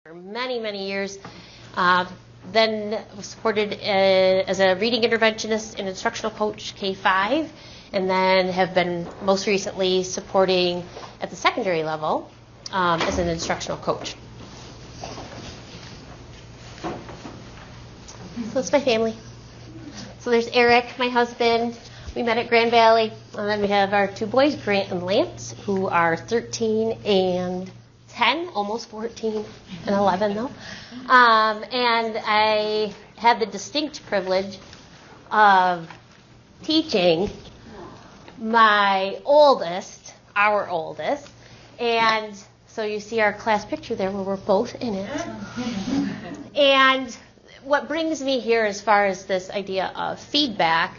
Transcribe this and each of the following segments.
for many, many years. Then was supported as a reading interventionist and instructional coach K-5, and then have been most recently supporting at the secondary level as an instructional coach. So it's my family. So there's Eric, my husband. We met at Grand Valley. And then we have our two boys, Grant and Lance, who are 13 and 10, almost 14 and 11 though. And I had the distinct privilege of teaching my oldest, our oldest, and so you see our class picture there where we're both in it. And what brings me here as far as this idea of feedback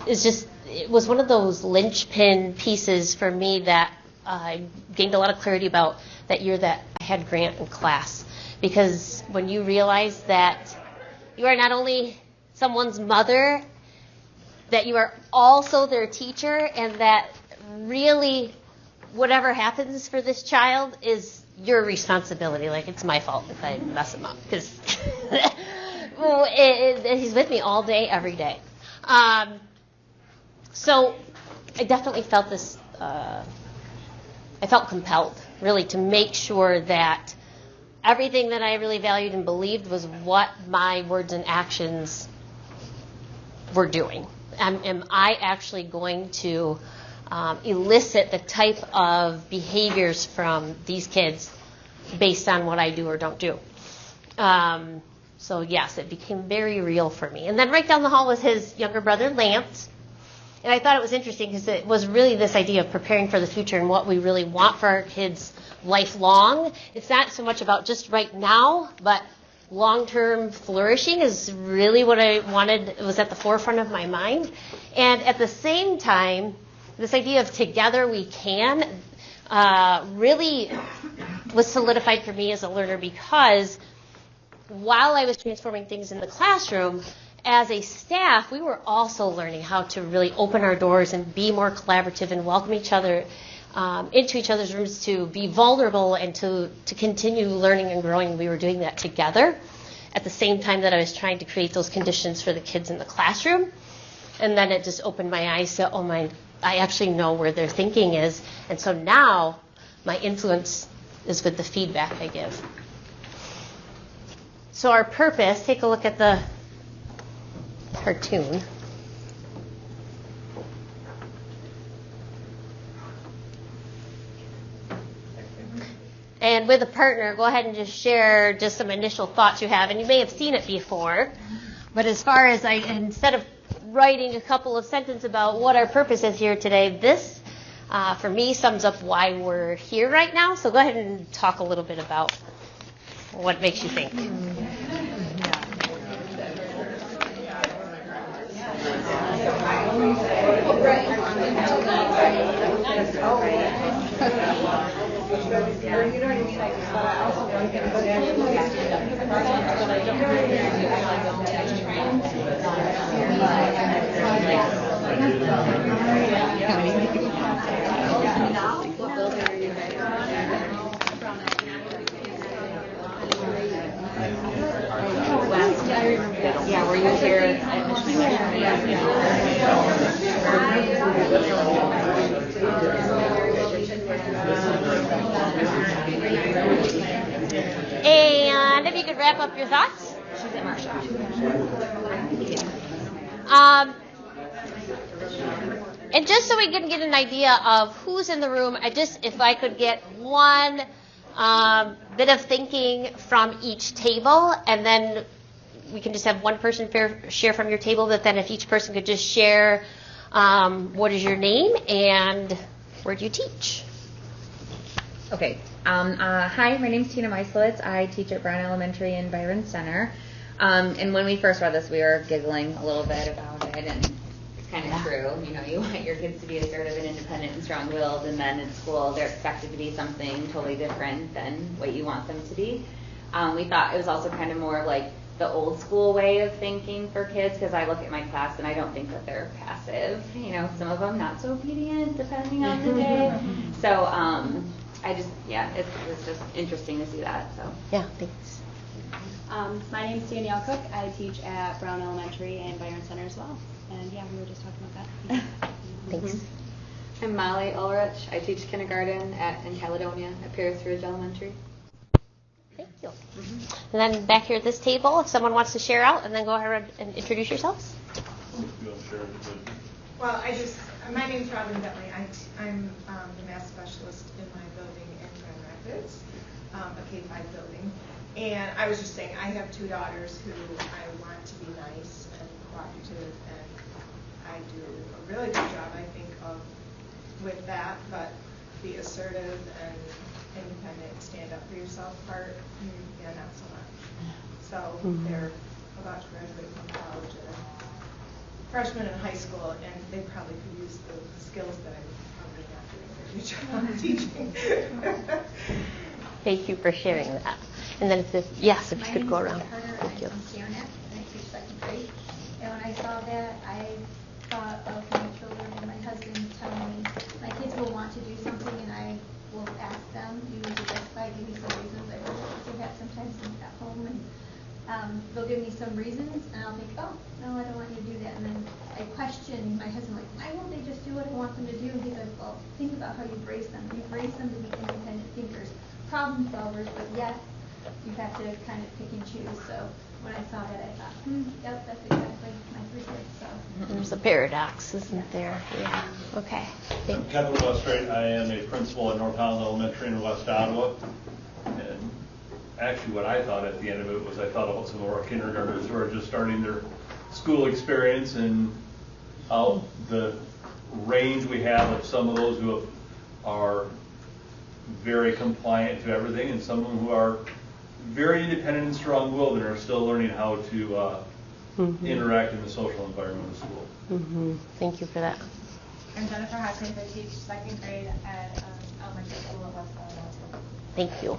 is just, it was one of those linchpin pieces for me that I gained a lot of clarity about that year that I had Grant in class. Because when you realize that you are not only someone's mother, that you are also their teacher, and that really whatever happens for this child is your responsibility. Like, it's my fault if I mess him up, because he's with me all day, every day. So I definitely felt this, I felt compelled, really, to make sure that everything that I really valued and believed was what my words and actions were doing. Am I actually going to elicit the type of behaviors from these kids based on what I do or don't do? So yes, it became very real for me. And then right down the hall was his younger brother, Lance. And I thought it was interesting because it was really this idea of preparing for the future and what we really want for our kids lifelong. It's not so much about just right now, but long-term flourishing is really what I wanted. It was at the forefront of my mind. And at the same time, this idea of together we can really was solidified for me as a learner, because while I was transforming things in the classroom, as a staff, we were also learning how to really open our doors and be more collaborative and welcome each other into each other's rooms, to be vulnerable and to continue learning and growing. We were doing that together at the same time that I was trying to create those conditions for the kids in the classroom. And then it just opened my eyes to, oh my, I actually know where their thinking is. And so now my influence is with the feedback I give. So our purpose, take a look at the cartoon. And with a partner, go ahead and just share just some initial thoughts you have. And you may have seen it before, but as far as instead of writing a couple of sentences about what our purpose is here today, this, for me, sums up why we're here right now. So go ahead and talk a little bit about what makes you think. Yeah, were you here at And if you could wrap up your thoughts. She's at Marshall. And just so we can get an idea of who's in the room, if I could get one bit of thinking from each table, and then we can just have one person share from your table, but then if each person could just share what is your name and where do you teach? Okay. Hi, my name's Tina Meislitz. I teach at Brown Elementary in Byron Center. And when we first read this, we were giggling a little bit about it, and it's kind of true. You know, you want your kids to be assertive and independent and strong-willed, and then in school they're expected to be something totally different than what you want them to be. We thought it was also kind of more like the old school way of thinking for kids, because I look at my class and I don't think that they're passive. You know, some of them not so obedient depending on the day. So it was just interesting to see that. So Yeah, thanks. My name is Danielle Cook. I teach at Brown Elementary and Byron Center as well. And yeah, we were just talking about that. Thanks. I'm Molly Ulrich. I teach kindergarten in Caledonia at Paris Ridge Elementary. Thank you. And then back here at this table, if someone wants to share out, and then go ahead and introduce yourselves. Well, my name's Robin Bentley. I'm the math specialist in my building in Grand Rapids, a K-5 building. And I was just saying, I have two daughters who I want to be nice and cooperative, and I do a really good job, I think, with that, but the assertive and independent, stand up for yourself part, yeah, not so much. So they're about to graduate from college and freshmen in high school, and they probably could use the skills that I'm probably not doing a very good job teaching. Thank you for sharing that. And then if you could go around. Thank you. I'm Sharon, and I teach second grade. And when I saw that, I thought of my children and my husband telling me my kids will want to do something, and I will ask them, usually justify, give me some reasons. I also have sometimes at home, and they'll give me some reasons, and I'll think, oh, no, I don't want you to do that. And then I question my husband, like, why won't they just do what I want them to do? And he's like, well, think about how you've raised them. You've raised them to be independent thinkers, problem solvers, but yet you have to kind of pick and choose. So when I saw that, I thought, yep, that's exactly my three kids. So There's a paradox, isn't there? Yeah. Okay. I'm Kevin Westrate. I am a principal at North Holland Elementary in West Ottawa. And actually what I thought at the end of it was I thought about some of our kindergartners who are just starting their school experience and how the range we have of some of those who are very compliant to everything, and some of them who are very independent and strong-willed and are still learning how to interact in the social environment of school. Thank you for that. I'm Jennifer Hopkins. I teach second grade at elementary school at West Ottawa. Thank you.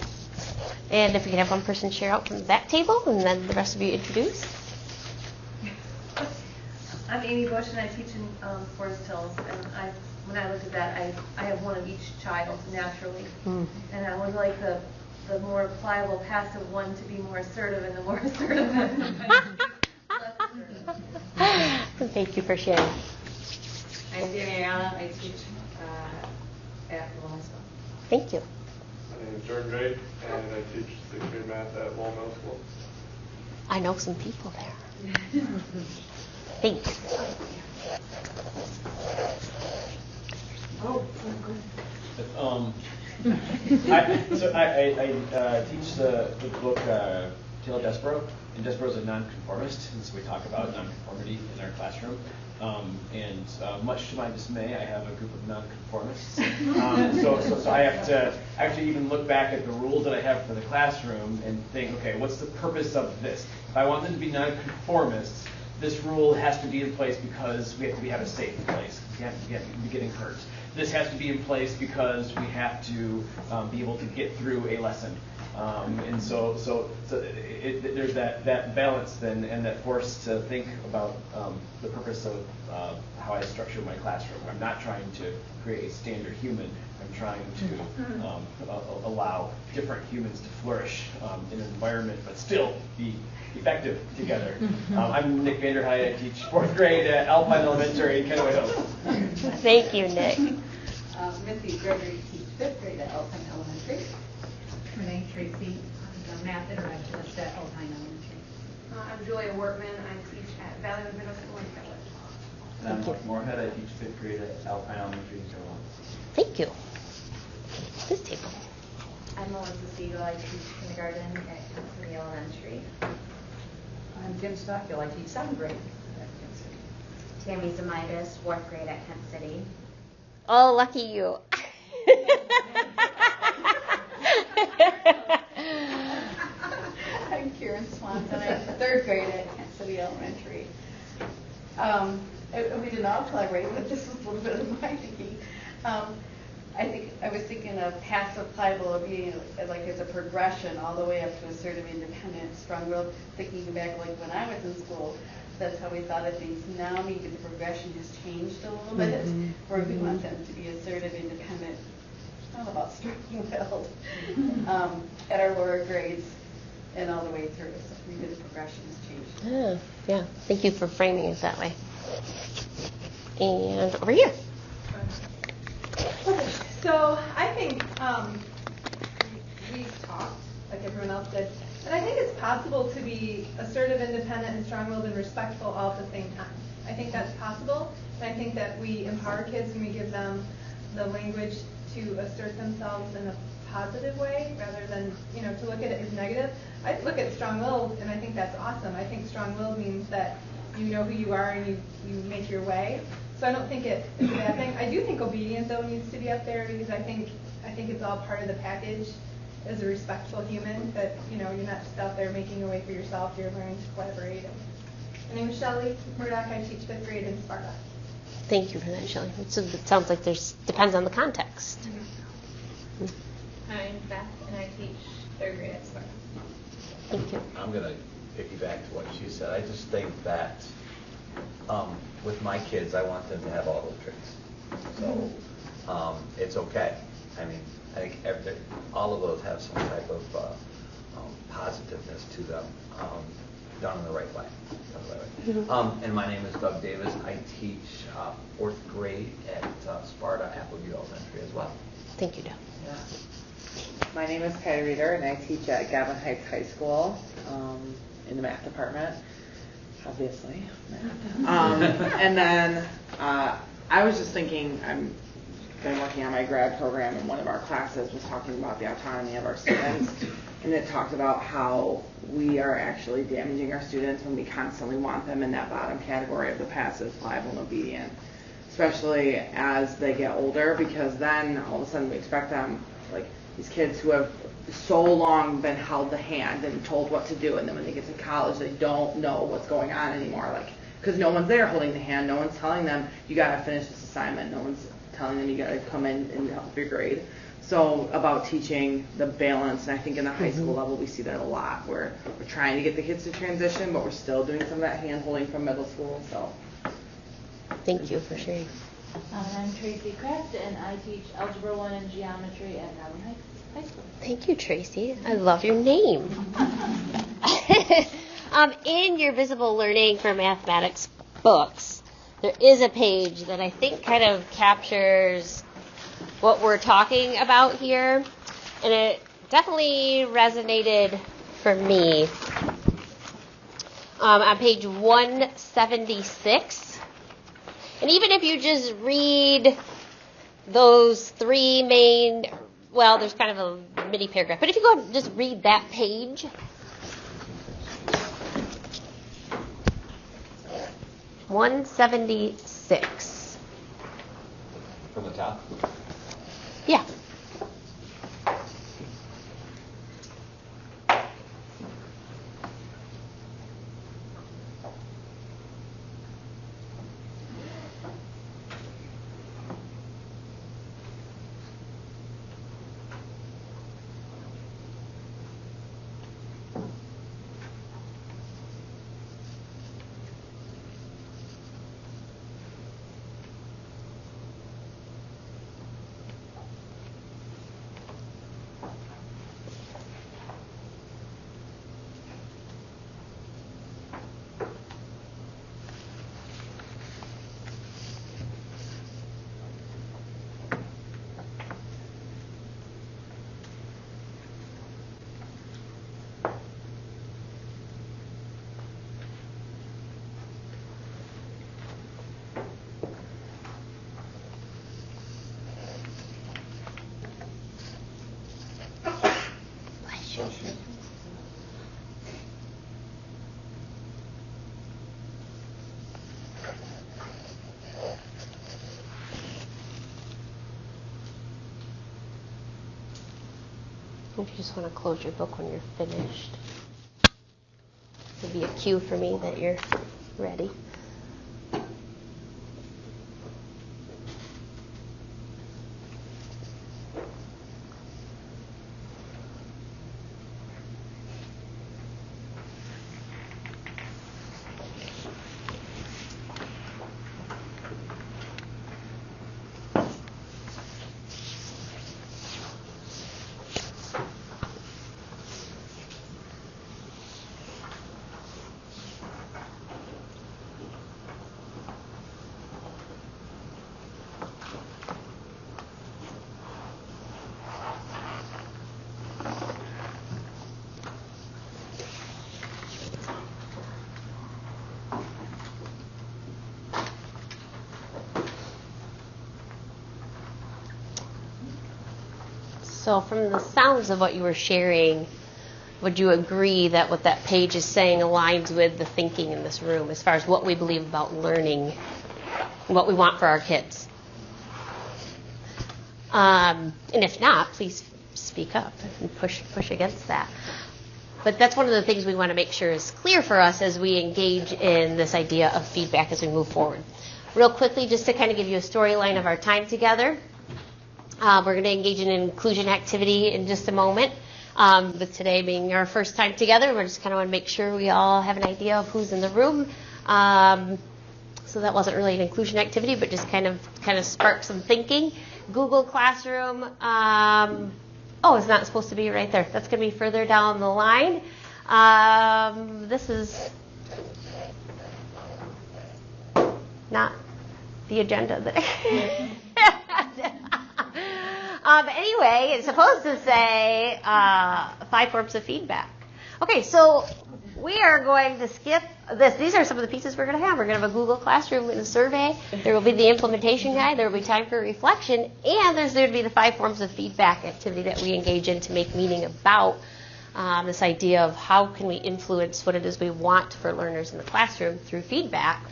And if we can have one person share out from the back table, and then the rest of you introduce. I'm Amy Bush, and I teach in Forest Hills. And when I looked at that, I have one of each child naturally, and I would like the more pliable, passive one to be more assertive, and the more assertive one less assertive. Thank you for sharing. I'm Danny Ayala. I teach at Lowell High School. Thank you. My name is Jordan Drake, and I teach 6th grade math at Lowell Middle School. I know some people there. Thanks. Oh, I teach the book Taylor Desborough, and Desborough's a nonconformist, and so we talk about nonconformity in our classroom. And much to my dismay, I have a group of nonconformists. So I have to actually even look back at the rules that I have for the classroom and think, okay, what's the purpose of this? If I want them to be nonconformists, this rule has to be in place because we have to have a safe place. We have to be getting hurt. This has to be in place because we have to be able to get through a lesson. And so there's that balance then, and that force to think about the purpose of how I structure my classroom. I'm not trying to create a standard human. I'm trying to allow different humans to flourish in an environment, but still be effective together. I'm Nick Vanderhyde. I teach 4th grade at Alpine Elementary in Kenowa Hills. Thank you, Nick. Missy Gregory teaches 5th grade at Alpine Elementary. My name's Tracy. I'm a math interventionist at Alpine Elementary. I'm Julia Wortman. I teach at Valley Middle School in Village. And I'm Mark Moorhead. I teach 5th grade at Alpine Elementary in Kenowa. Thank you. This table. I'm Melissa Siegel. I teach kindergarten at Kent City Elementary. I'm Kim Stockhill. I teach 7th grade at Kent City. Tammy Zamitis, 4th grade at Kent City. Oh, lucky you. I'm Karen Swanson. I'm 3rd grade at Kent City Elementary. We didn't all collaborate, but this was a little bit of my thinking. I was thinking of passive pliable being like as a progression all the way up to assertive, independent, strong-willed. Thinking back like when I was in school, that's how we thought of things. Now maybe the progression has changed a little bit, where we want them to be assertive, independent, all about strong-willed at our lower grades and all the way through. So maybe the progression has changed. Yeah. Thank you for framing it that way. And over here. Okay, so I think we've talked, like everyone else did, and I think it's possible to be assertive, independent, and strong-willed and respectful all at the same time. I think that's possible, and I think that we empower kids and we give them the language to assert themselves in a positive way rather than, to look at it as negative. I look at strong-willed, and I think that's awesome. I think strong-willed means that you know who you are and you make your way. So I don't think it's a bad thing. I do think obedient, though, needs to be up there because I think it's all part of the package as a respectful human, that, you're not just out there making a way for yourself, you're learning to collaborate. My name is Shelley Murdoch. I teach 5th grade in Sparta. Thank you for that, Shelley. So it sounds like depends on the context. Mm-hmm. I'm Beth, and I teach 3rd grade at Sparta. Thank you. I'm going to piggyback to what she said. I just think that with my kids, I want them to have all those traits. So it's okay. I mean, I think all of those have some type of positiveness to them, done in the right way. And my name is Doug Davis. I teach 4th grade at Sparta Appleview Elementary as well. Thank you, Doug. Yeah. My name is Patty Reeder, and I teach at Gavin Heights High School in the math department. Obviously, math. And then I was just thinking, I've been working on my grad program, and one of our classes was talking about the autonomy of our students, and it talked about how we are actually damaging our students when we constantly want them in that bottom category of the passive, pliable, and obedient, especially as they get older, because then all of a sudden we expect them, like these kids who have so long been held the hand and told what to do, and then when they get to college they don't know what's going on anymore, like, because no one's there holding the hand, no one's telling them you got to finish this assignment, no one's telling them you got to come in and help your grade. So about teaching the balance, and I think in the high school level we see that a lot, where we're trying to get the kids to transition, but we're still doing some of that hand holding from middle school. So thank you for sharing. I'm Tracy Kraft, and I teach Algebra 1 and Geometry at Gavin Heights High School. Thank you, Tracy. I love your name. In your Visible Learning for Mathematics books, there is a page that I think kind of captures what we're talking about here, and it definitely resonated for me. On page 176. And even if you just read those 3 main, well, there's kind of a mini paragraph, but if you go and just read that page, (176) From the top? Yeah. If you just want to close your book when you're finished. This would be a cue for me that you're ready. So from the sounds of what you were sharing, would you agree that what that page is saying aligns with the thinking in this room as far as what we believe about learning, what we want for our kids? And if not, please speak up and push against that. But that's one of the things we want to make sure is clear for us as we engage in this idea of feedback as we move forward. Real quickly, just to kind of give you a storyline of our time together, we're going to engage in an inclusion activity in just a moment. With today being our first time together, we're just kind of want to make sure we all have an idea of who's in the room. So that wasn't really an inclusion activity, but just kind of sparked some thinking. Google Classroom. It's not supposed to be right there. That's going to be further down the line. This is not the agenda that anyway, it's supposed to say 5 forms of feedback. Okay, so we are going to skip this. These are some of the pieces we're going to have. We're going to have a Google Classroom and a survey. There will be the implementation guide. There will be time for reflection. And there's going to be the 5 forms of feedback activity that we engage in to make meaning about this idea of how can we influence what it is we want for learners in the classroom through feedback.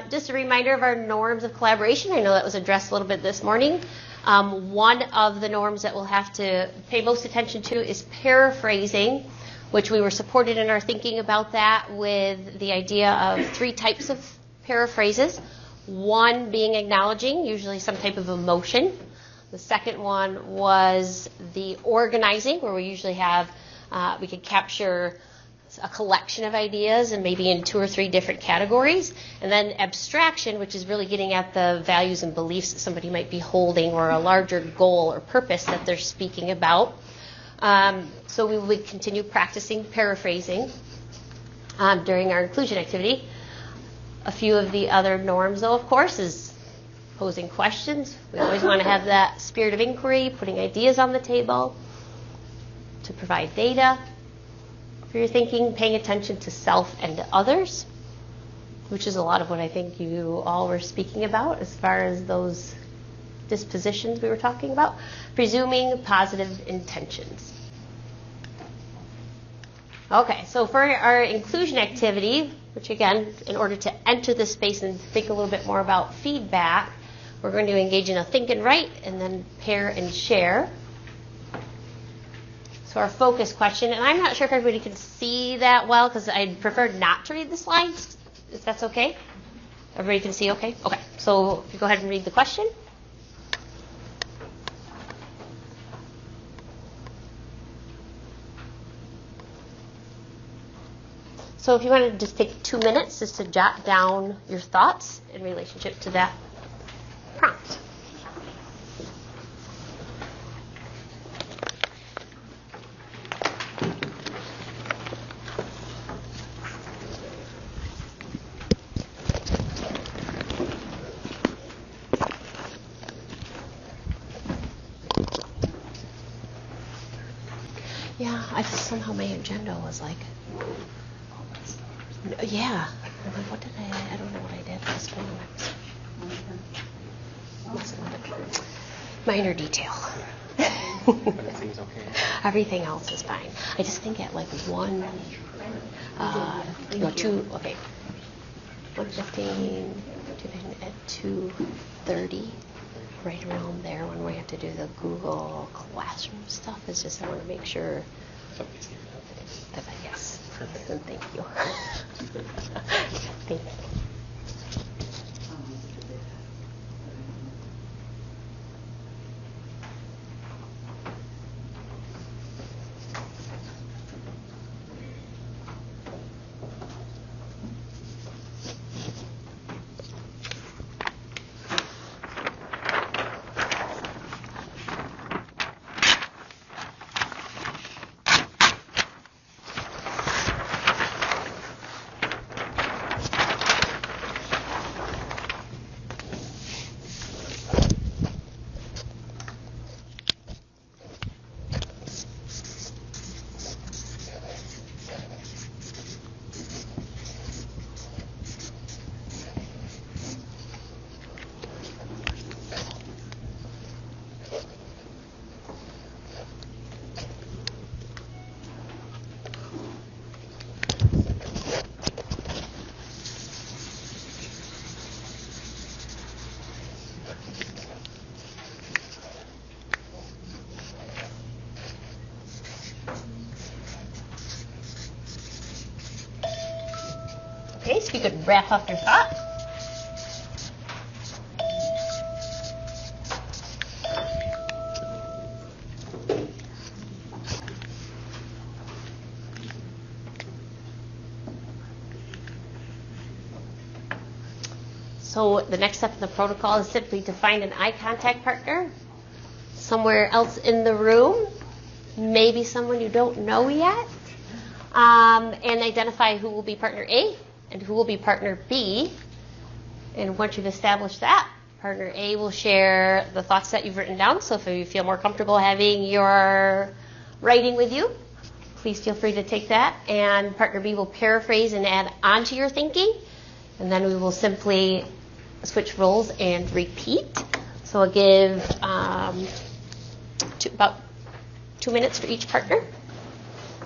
Just a reminder of our norms of collaboration. I know that was addressed a little bit this morning. One of the norms that we'll have to pay most attention to is paraphrasing, which we were supported in our thinking about that with the idea of 3 types of paraphrases. One being acknowledging, usually some type of emotion. The second one was the organizing, where we usually have, we could capture a collection of ideas and maybe in 2 or 3 different categories. And then abstraction, which is really getting at the values and beliefs that somebody might be holding or a larger goal or purpose that they're speaking about. So we would continue practicing paraphrasing during our inclusion activity. A few of the other norms, though, of course, is posing questions. We always want to have that spirit of inquiry, putting ideas on the table, to provide data for your thinking, paying attention to self and to others, which is a lot of what I think you all were speaking about as far as those dispositions we were talking about. Presuming positive intentions. Okay, so for our inclusion activity, which again, in order to enter this space and think a little bit more about feedback, we're going to engage in a think and write and then pair and share. So our focus question, and I'm not sure if everybody can see that well because I'd prefer not to read the slides, if that's okay. Everybody can see okay? Okay, so if you go ahead and read the question. So if you want to just take 2 minutes just to jot down your thoughts in relationship to that prompt. Yeah, I just somehow my agenda was like, yeah. I'm like, what did I don't know what I did this morning. Minor detail. Everything's okay. Everything else is fine. I just think at like 1:15, at 2:30, right around there when we have to do the Google Classroom stuff, is just I want to make sure that yes. Perfect. And thank you. Thank you. Okay, so you could wrap up your thought. So the next step in the protocol is simply to find an eye contact partner somewhere else in the room, maybe someone you don't know yet, and identify who will be partner A and who will be partner B. And once you've established that, partner A will share the thoughts that you've written down. So if you feel more comfortable having your writing with you, please feel free to take that. And partner B will paraphrase and add on to your thinking. And then we will simply switch roles and repeat. So I'll give about 2 minutes for each partner.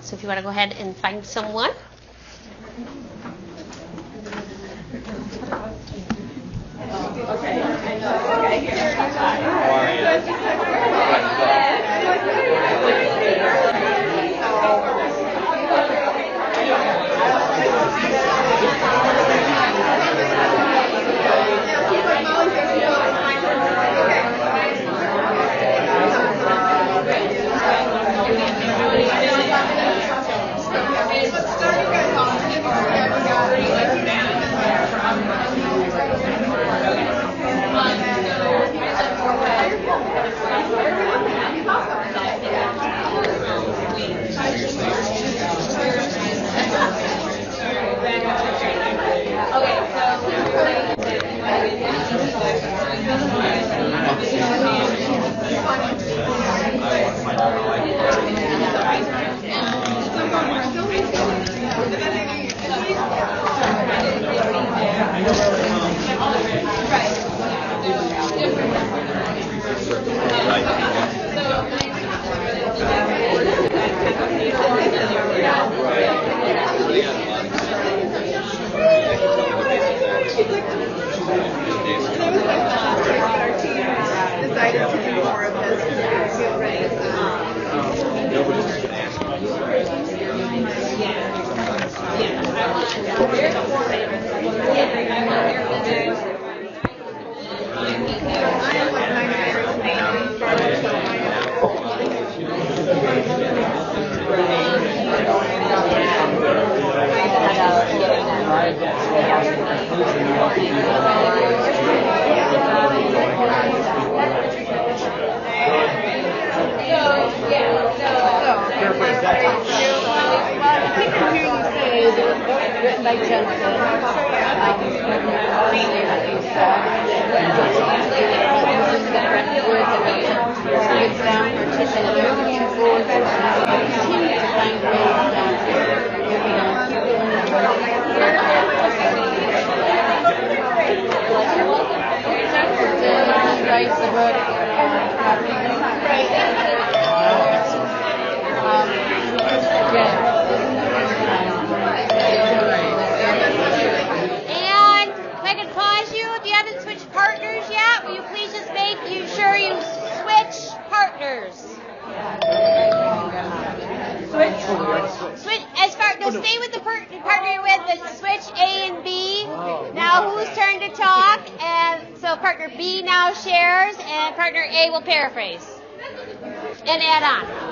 So if you want to go ahead and find someone. And add on.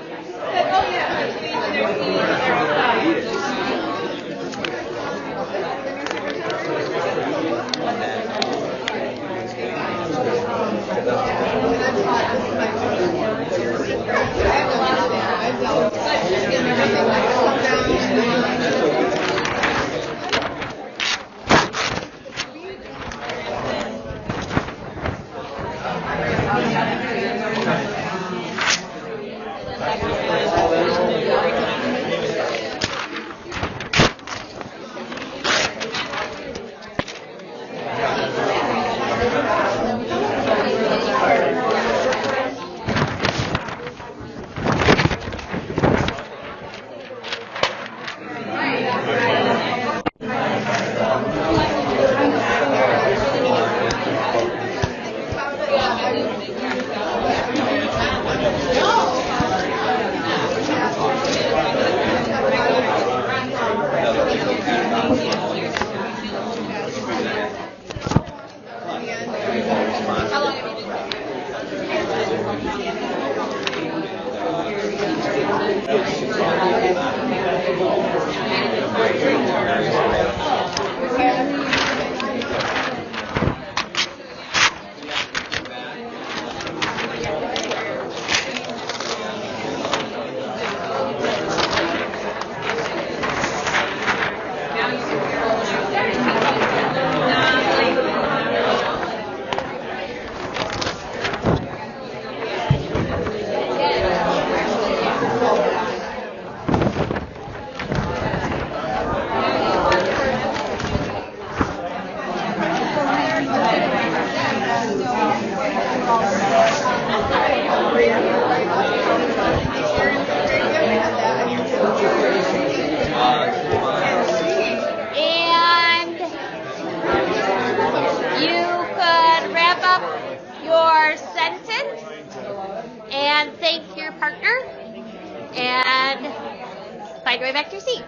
find your way back to your seat.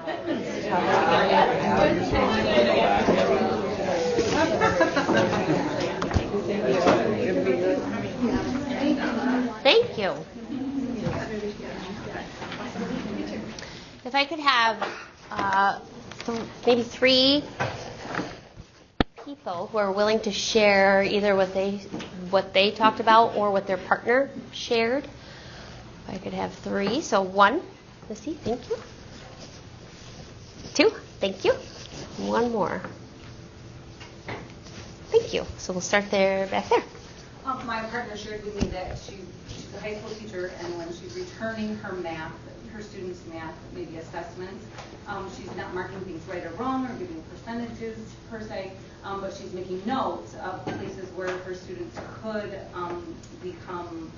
Thank you. If I could have maybe 3 people who are willing to share either what they talked about or what their partner shared. If I could have 3. So 1, Missy, thank you. 2, thank you. 1 more. Thank you. So we'll start there, back there. My partner shared with me that she's a high school teacher, and when she's returning her students' math, maybe assessments, she's not marking things right or wrong or giving percentages per se, but she's making notes of places where her students could become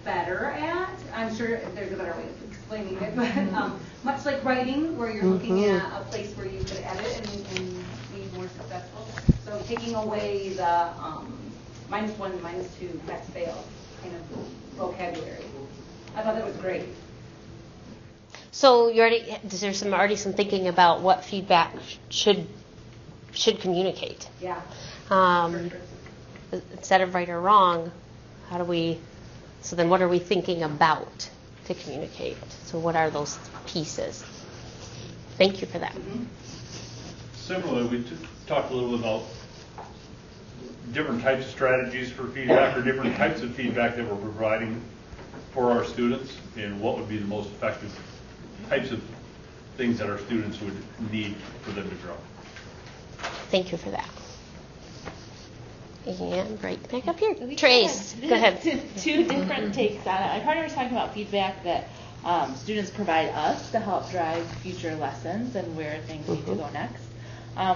better at. I'm sure there's a better way of explaining it, but much like writing, where you're looking at a place where you could edit and be more successful. So taking away the -1, -2, pass fail kind of vocabulary. I thought that was great. So there's some thinking about what feedback should communicate. Yeah. Instead of right or wrong, so then what are we thinking about to communicate? So what are those pieces? Thank you for that. Mm-hmm. Similarly, we talked a little bit about different types of strategies for feedback or different types of feedback that we're providing for our students and what would be the most effective types of things that our students would need for them to grow. Thank you for that. And right back up here. Trace, go ahead. 2 different takes on it. My partner was talking about feedback that students provide us to help drive future lessons and where things need to go next.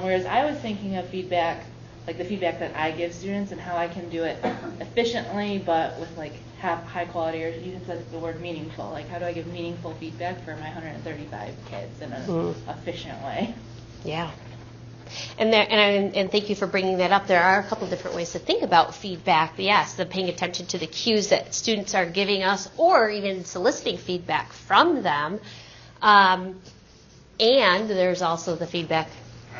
Whereas I was thinking of feedback, like the feedback that I give students and how I can do it efficiently, but with have high quality, or you said the word meaningful. Like, how do I give meaningful feedback for my 135 kids in an efficient way? Yeah. And thank you for bringing that up. There are a couple different ways to think about feedback. But yes, the paying attention to the cues that students are giving us, or even soliciting feedback from them. And there's also the feedback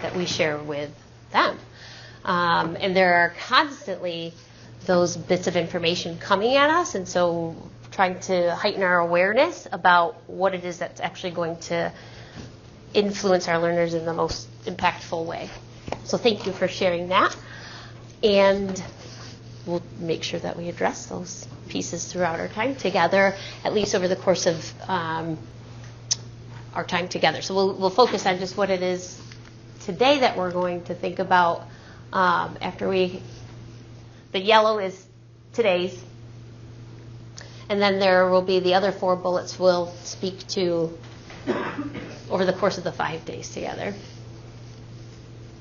that we share with them. And there are constantly those bits of information coming at us, and so trying to heighten our awareness about what it is that's actually going to influence our learners in the most impactful way. So thank you for sharing that, and we'll make sure that we address those pieces throughout our time together, at least over the course of our time together. So we'll focus on just what it is today that we're going to think about the yellow is today's, and then there will be the other 4 bullets we'll speak to over the course of the 5 days together.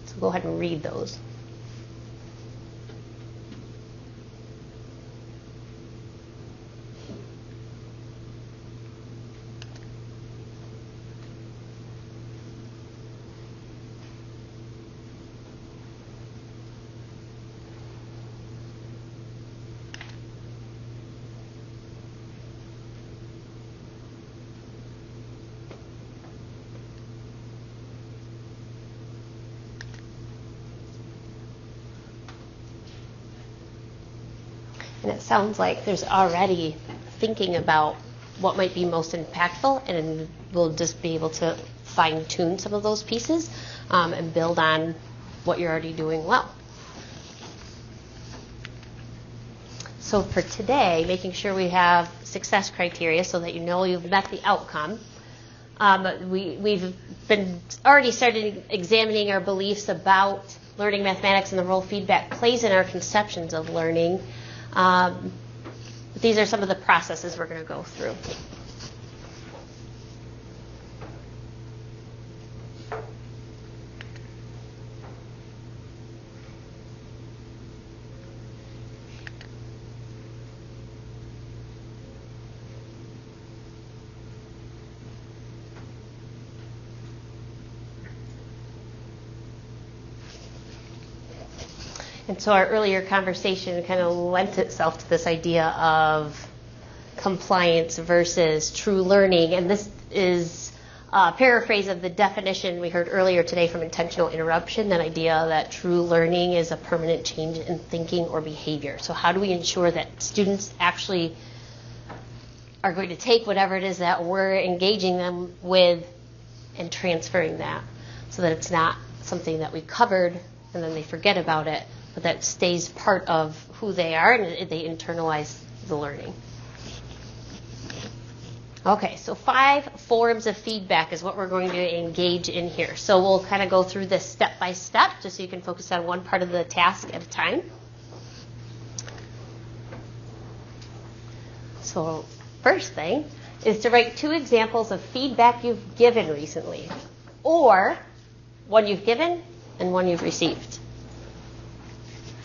So go ahead and read those. And it sounds like there's already thinking about what might be most impactful, and we'll just be able to fine-tune some of those pieces and build on what you're already doing well. So for today, making sure we have success criteria so that you know you've met the outcome. We've been already started examining our beliefs about learning mathematics and the role feedback plays in our conceptions of learning. These are some of the processes we're going to go through. And so our earlier conversation kind of lent itself to this idea of compliance versus true learning. And this is paraphrase of the definition we heard earlier today from intentional interruption, that idea that true learning is a permanent change in thinking or behavior. So how do we ensure that students actually are going to take whatever it is that we're engaging them with and transferring that, so that it's not something that we covered and then they forget about it, but that stays part of who they are and they internalize the learning. Okay, so 5 forms of feedback is what we're going to engage in here. So we'll kind of go through this step by step, just so you can focus on one part of the task at a time. So first thing is to write 2 examples of feedback you've given recently, or one you've given and one you've received.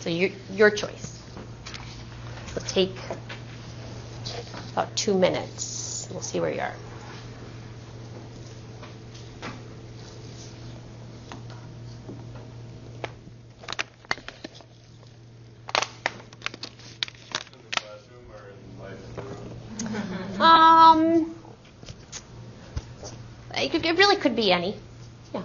So your choice. So take about 2 minutes. We'll see where you are. It really could be any. Yeah.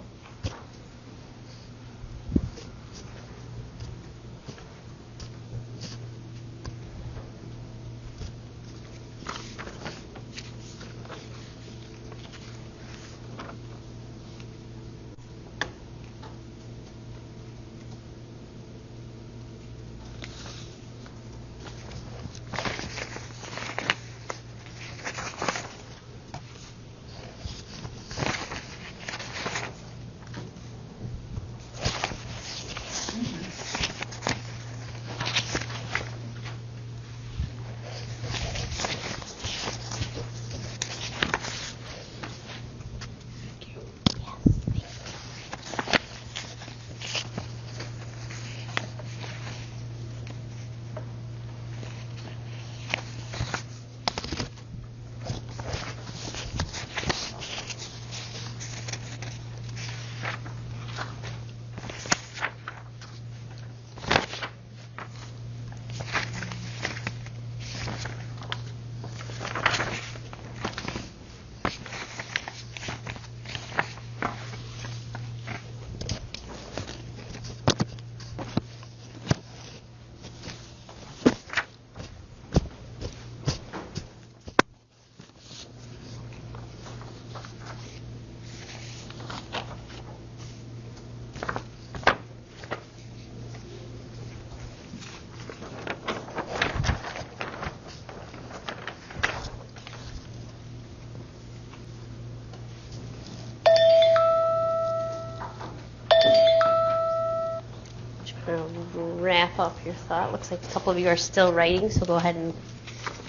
Wrap up your thought. Looks like a couple of you are still writing, so go ahead and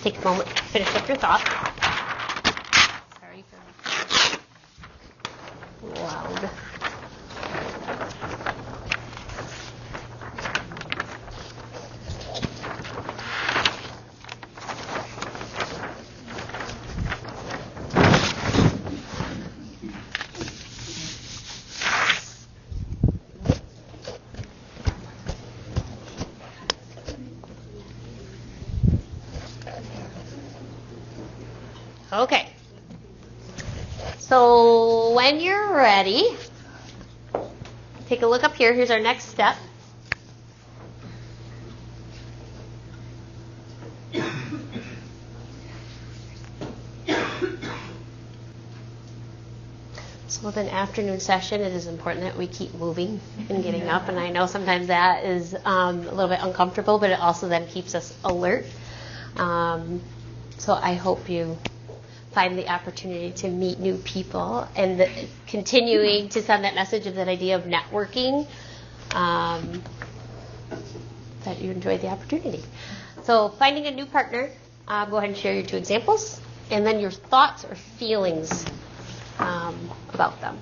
take a moment to finish up your thought. Sorry for loud. Okay, so when you're ready, take a look up here. Here's our next step. So with an afternoon session, it is important that we keep moving and getting up, and I know sometimes that is a little bit uncomfortable, but it also then keeps us alert. So I hope you find the opportunity to meet new people and continuing to send that message of that idea of networking, that you enjoyed the opportunity. So finding a new partner, go ahead and share your 2 examples, and then your thoughts or feelings about them.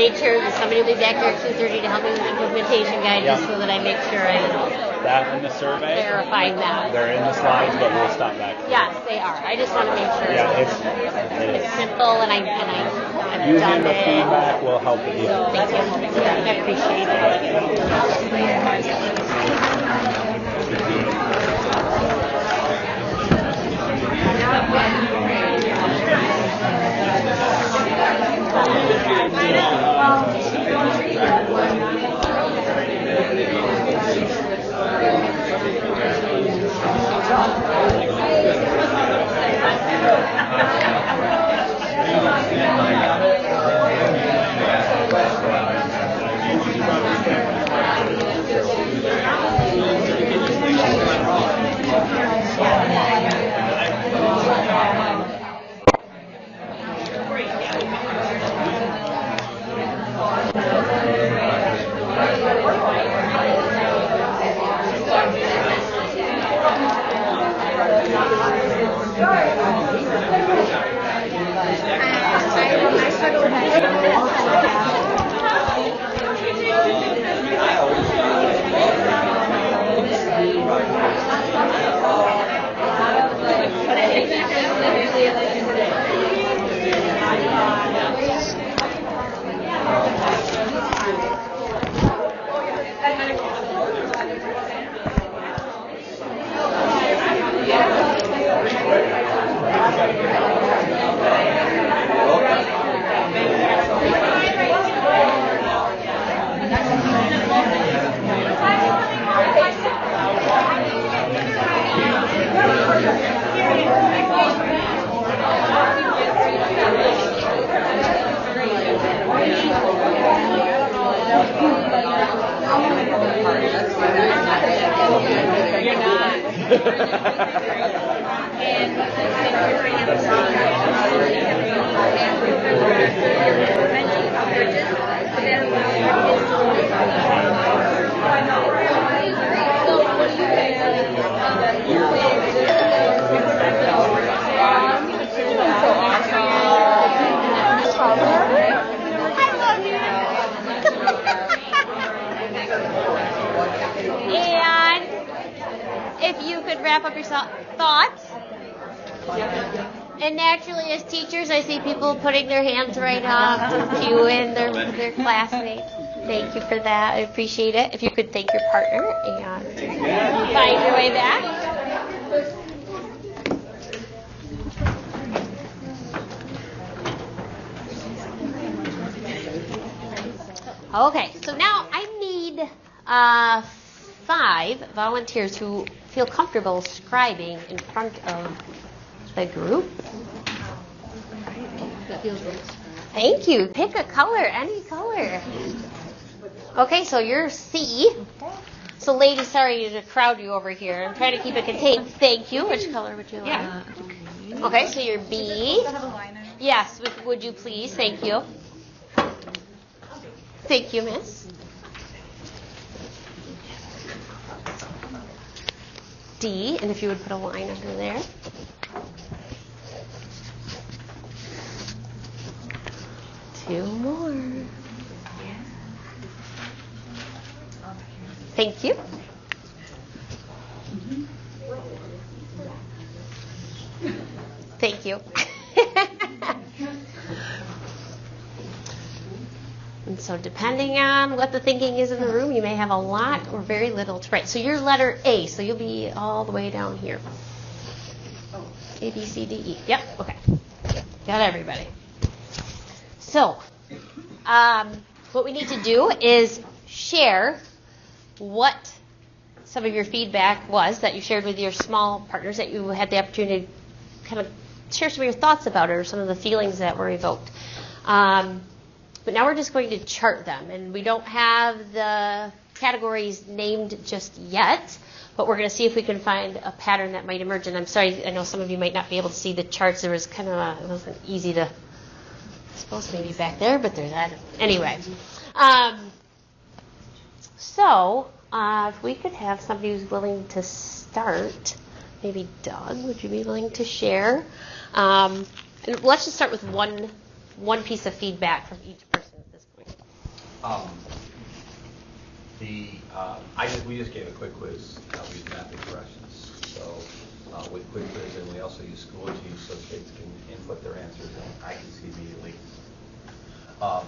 make sure that somebody will be back there at 2:30 to help me with the implementation guide, just so that I make sure I'm That and the survey. verifying that. They're in the slides, but we'll stop back. Yes, they are. I just want to make sure It's simple and I've using done the it. feedback will help with you. Thank you. I appreciate And if you could wrap up your thoughts. And naturally, as teachers, I see people putting their hands right up, cueing their classmates. Thank you for that. I appreciate it. If you could thank your partner and find your way back. Okay, so now I need 5 volunteers who feel comfortable scribing in front of the group. Thank you. Pick a color, any color. Okay, so you're C. So ladies, sorry to crowd you over here. I'm trying to keep it contained. Thank you. Which color would you like? Yeah. Okay, so you're B. Yes, would you please? Thank you. Thank you, miss. D, and if you would put a line under there. Two more. Thank you. Thank you. And so depending on what the thinking is in the room, you may have a lot or very little to write. So you're letter A, so you'll be all the way down here. A, B, C, D, E. Yep, okay. Got everybody. So what we need to do is share what some of your feedback was that you shared with your small partners, that you had the opportunity to kind of share some of your thoughts about it or some of the feelings that were evoked. But now we're just going to chart them, and we don't have the categories named just yet, but we're going to see if we can find a pattern that might emerge. And I'm sorry, I know some of you might not be able to see the charts. There was kind of it wasn't easy to, I suppose maybe back there, but there's that. Anyway, so if we could have somebody who's willing to start, maybe Doug, would you be willing to share? And let's just start with one piece of feedback from each person at this point. We just gave a quick quiz. We use method corrections. So with quick quiz, and we also use Schoology so kids can input their answers, and I can see immediately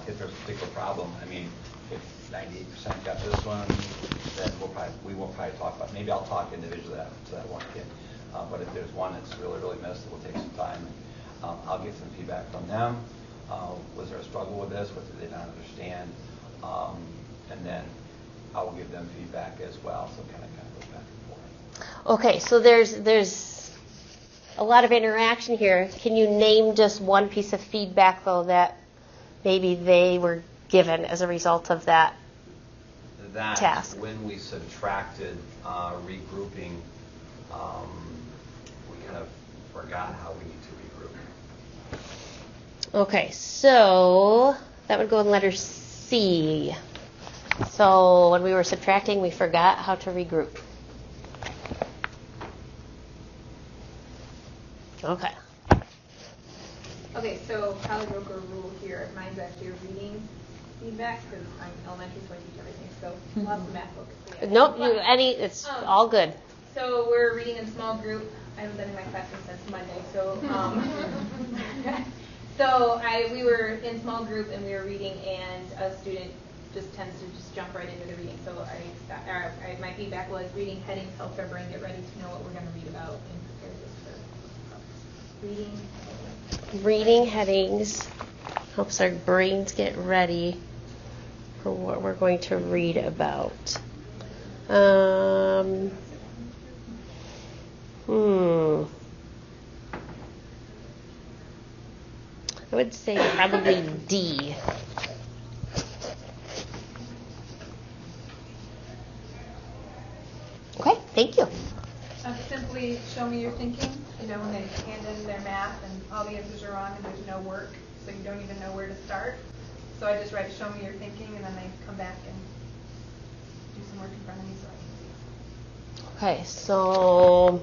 if there's a particular problem. I mean, if 98% got this one, then we won't probably talk about it. Maybe I'll talk individually to that one kid. But if there's one that's really missed, it will take some time. I'll get some feedback from them. Was there a struggle with this? What did they not understand? And then I will give them feedback as well. So kind of goes back and forth. Okay, so there's a lot of interaction here. Can you name just one piece of feedback, though, that maybe they were given as a result of that task? When we subtracted regrouping, we kind of forgot how we need to regroup. Okay, so that would go in letter C. So when we were subtracting, we forgot how to regroup. Okay. Okay, so probably broke a rule here. Mine's actually a reading feedback because I'm elementary, so I teach everything. So we'll have the math book. So yeah. Nope, it's all good. So we're reading in small group. I haven't been in my classroom since Monday, so we were in small group and we were reading, and a student just tends to just jump right into the reading. So my feedback was reading headings helps our brain get ready to know what we're going to read about and prepares us for reading. Reading headings helps our brains get ready for what we're going to read about. I would say probably D. Okay, thank you. Simply show me your thinking. You know, when they hand in their math and all the answers are wrong and there's no work, so you don't even know where to start. So I just write, show me your thinking, and then they come back and do some work in front of me so I can see. Okay, so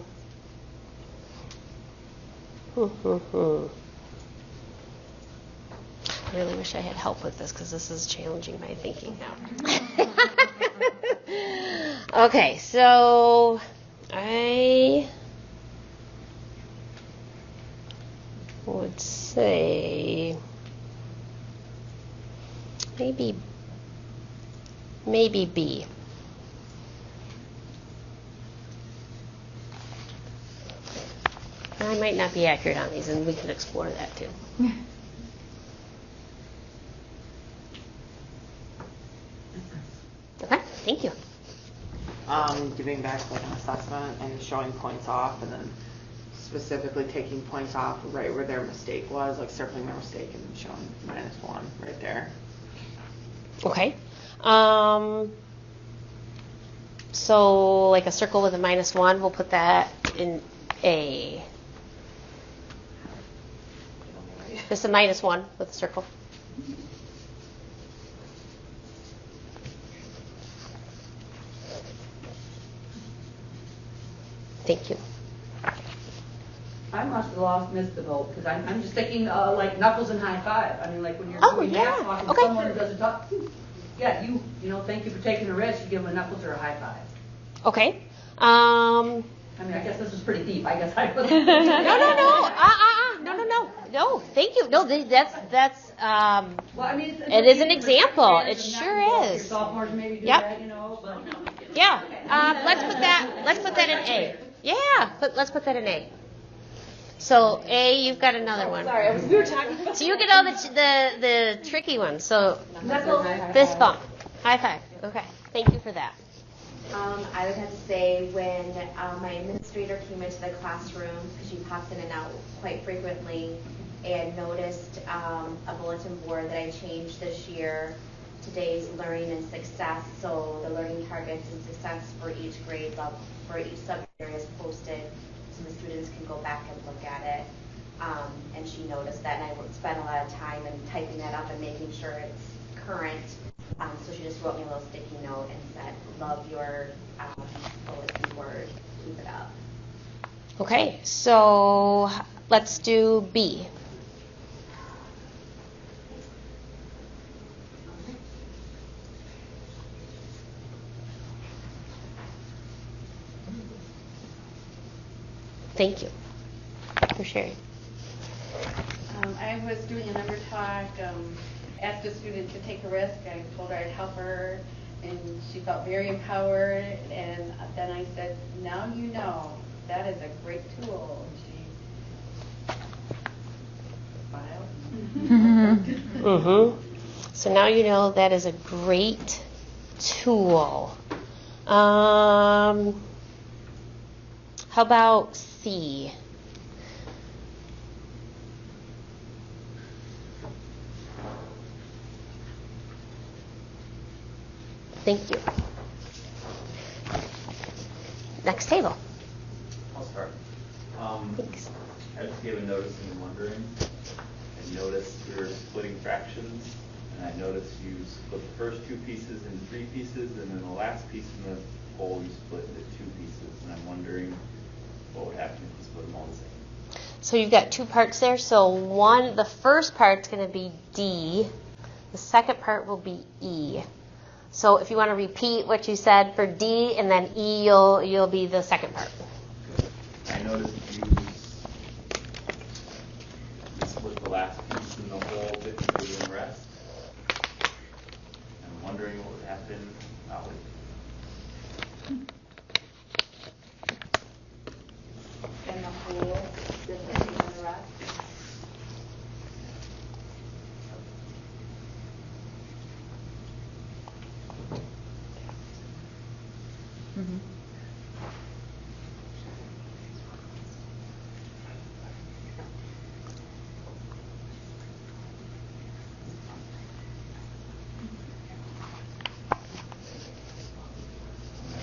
I really wish I had help with this because this is challenging my thinking now. Okay, so I would say maybe B. I might not be accurate on these, and we can explore that too. Okay, thank you. Giving back like an assessment and showing points off, and then specifically taking points off right where their mistake was, like circling their mistake and showing -1 right there. Okay. So like a circle with a -1, we'll put that in A. Just a -1 with a circle. Thank you. I must have missed the vote because I'm just thinking like knuckles and high five. I mean, like when you're doing math talking to someone who doesn't talk. Yeah, you know, thank you for taking the risk. You give them a knuckles or a high five. Okay. I mean, I guess this is pretty deep. I guess I was. No. Thank you. No, that's. Well, I mean, it is an example. It sure is. Sophomores maybe do that, you know. But, yeah. Let's put that in A. Yeah. Let's put that in A. So A, you've got another one. Sorry, we were talking. So you get all the tricky ones. So fist bump, high five. Okay. Thank you for that. I would have to say when my administrator came into the classroom, because she pops in and out quite frequently, and noticed a bulletin board that I changed this year. Today's learning and success. So the learning targets and success for each grade level, for each subject area is posted, so the students can go back and look at it. And she noticed that, and I spent a lot of time in typing that up and making sure it's current. So she just wrote me a little sticky note and said, love your bulletin board, keep it up. Okay, so let's do B. Thank you for sharing. I was doing a number talk, asked a student to take a risk. I told her I'd help her, and she felt very empowered. And then I said, now you know, that is a great tool. And she smiled. So now you know that is a great tool. How about C? Thank you. Next table. I'll start. Thanks. I just gave a notice and wondering. I noticed we were splitting fractions, and I noticed you split the first two pieces into 3 pieces, and then the last piece in the whole you split into 2 pieces. And I'm wondering what would happen if you split them all the same. So you've got 2 parts there. So the first part's going to be D. The second part will be E. So if you want to repeat what you said for D, and then E, you'll be the second part. I noticed you split the last piece in the whole bit to the rest. I'm wondering what would happen. And the whole different than the rest.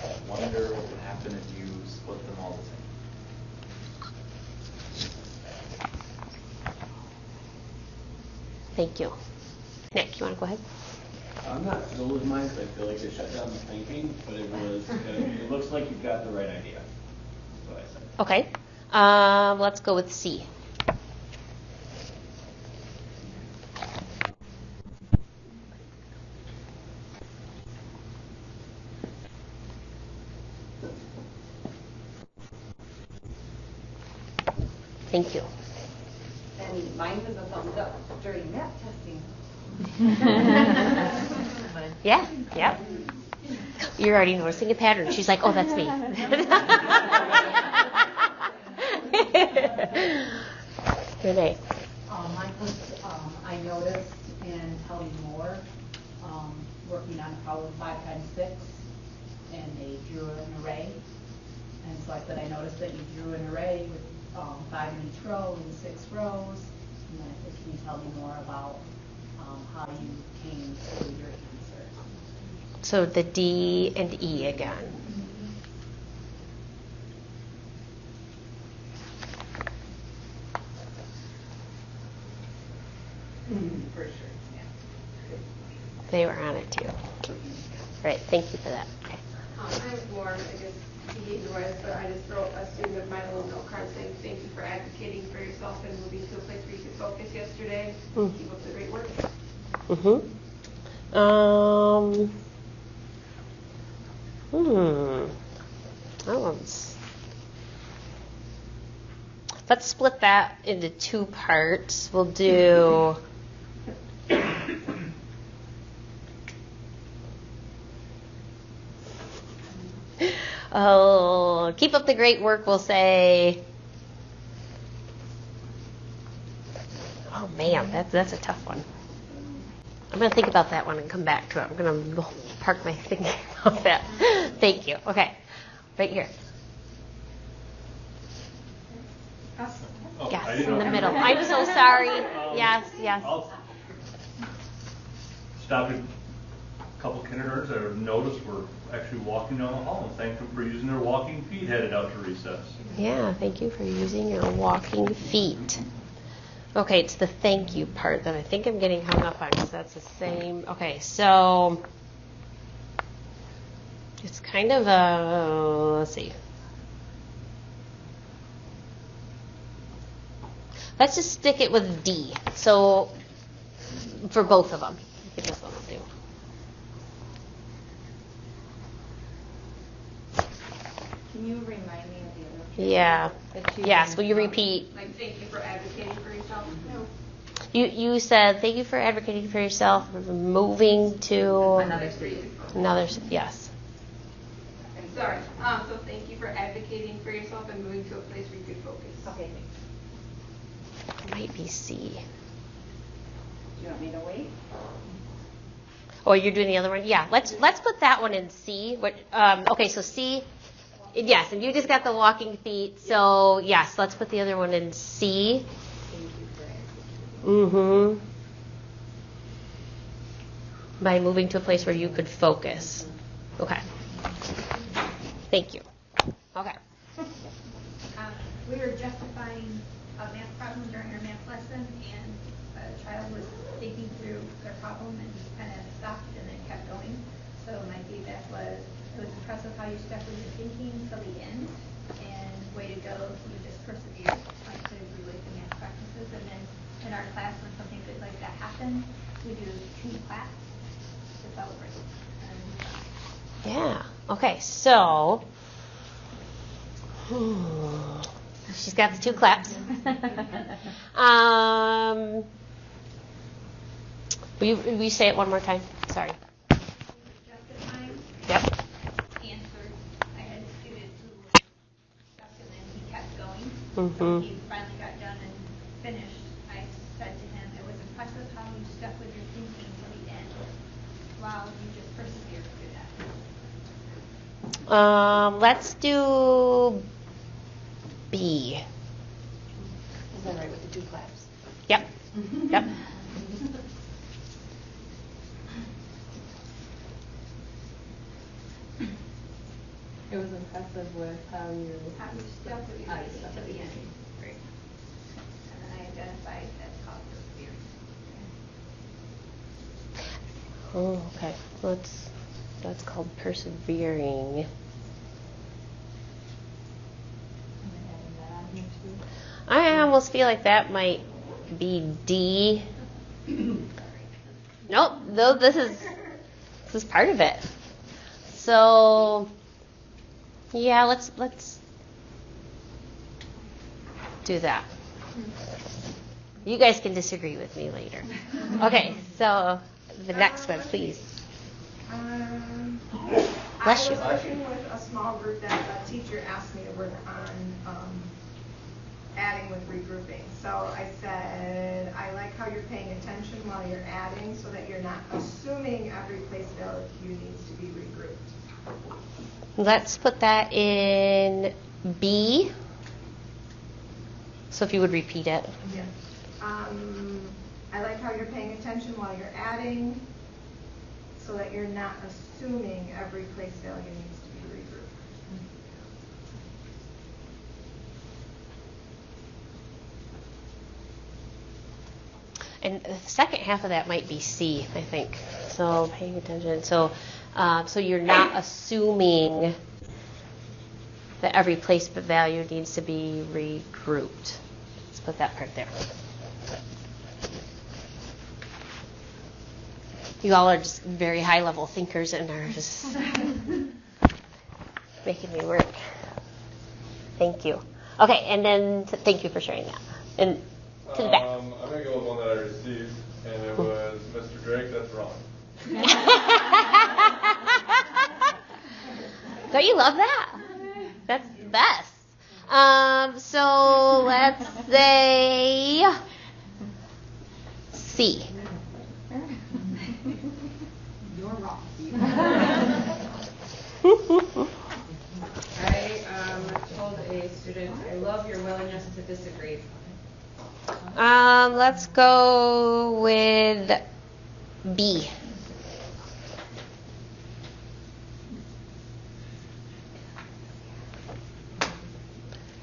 I wonder what would happen if you split them all the same. Thank you. Nick, you want to go ahead? I'm not thrilled with mine because I feel like it shut down the thinking, but it looks like you've got the right idea. That's what I said. Okay. Let's go with C. Thank you. And mine was a thumbs up during math testing. Yeah. You're already noticing a pattern. She's like, oh, that's me. Renee. Mine was, I noticed in Tell Me More, working on a problem 5 times 6, and they drew an array. And so I said, I noticed that you drew an array with 5 in each row and 6 rows. And then I said, can you tell me more about how you came to your answer? So the D and E again. For sure. They were on it too. All right, thank you for that. Okay. I was more, I guess, he gave the words, but I just wrote a student of mine a little note card saying thank you for advocating for yourself and moving to a place where you could focus yesterday. Keep up the great work. That one's. Let's split that into 2 parts. We'll do. Oh, keep up the great work, we'll say. Oh man, that's a tough one. I'm going to think about that one and come back to it. I'm going to park my thinking about that. Thank you. Okay, right here. Yes, in the middle. I'm so sorry. Yes. I'll stop at a couple kindergartners that I've noticed were actually walking down the hall and thank them for using their walking feet headed out to recess. Yeah, thank you for using your walking feet. Okay, it's the thank you part that I think I'm getting hung up on because that's the same. Okay, so it's kind of a, let's see. Let's just stick it with D. So for both of them, I think that's what we'll do. Can Can you remind me of the other? Yeah. Yes, will you repeat? Like, thank you for advocating for yourself. No. You said, thank you for advocating for yourself, moving to Another street. Yes. Sorry. So thank you for advocating for yourself and moving to a place where you could focus. Okay, thanks. Might be C. Do you want me to wait? Oh, you're doing the other one? Yeah, let's put that one in C. Okay, so C, yes, and you just got the walking feet, so yes, let's put the other one in C. Mm-hmm. By moving to a place where you could focus. Okay. Thank you. Okay. We were justifying a math problem during our math lesson, and a child was thinking through their problem and kind of stopped and then kept going. So my feedback was, it was impressive how you stuck with your thinking till the end, and way to go, you just persevered to relate the math practices. And then in our class, when something good like that happens, we do 2 claps to celebrate. Yeah. Okay, so she's got the 2 claps. Will you say it one more time? Sorry. Justifying. Yep. Answered. I had a student who was stuck and then he kept going. Mm-hmm. So he finally got done and finished. I said to him, it was impressive how you stuck with your thinking till the end. Wow, you just persevered through that. Let's do B. Is that right with the 2 claps? Yep. Yep. It was impressive with how you stuck with your thinking till the end. Great. And then I identified that's called persevering. Oh, okay. That's called persevering. I almost feel like that might be D. Nope. Though this is part of it. So yeah, let's do that. You guys can disagree with me later. Okay, so the next one, please. Bless you. I was working with a small group that a teacher asked me to work on adding with regrouping. So I said, I like how you're paying attention while you're adding so that you're not assuming every place value needs to be regrouped. Let's put that in B. So if you would repeat it. Yeah. I like how you're paying attention while you're adding so that you're not assuming every place value needs to be regrouped. And the second half of that might be C, I think. So paying attention. So you're not assuming that every place value needs to be regrouped. Let's put that part there. You all are just very high-level thinkers and are just making me work. Thank you. Okay, and then thank you for sharing that. And to the back. I'm going to go with one that I received, and it was, Mr. Drake, that's wrong. Don't you love that? That's the best. So let's say C. You're wrong. I told a student, I love your willingness to disagree. Let's go with B.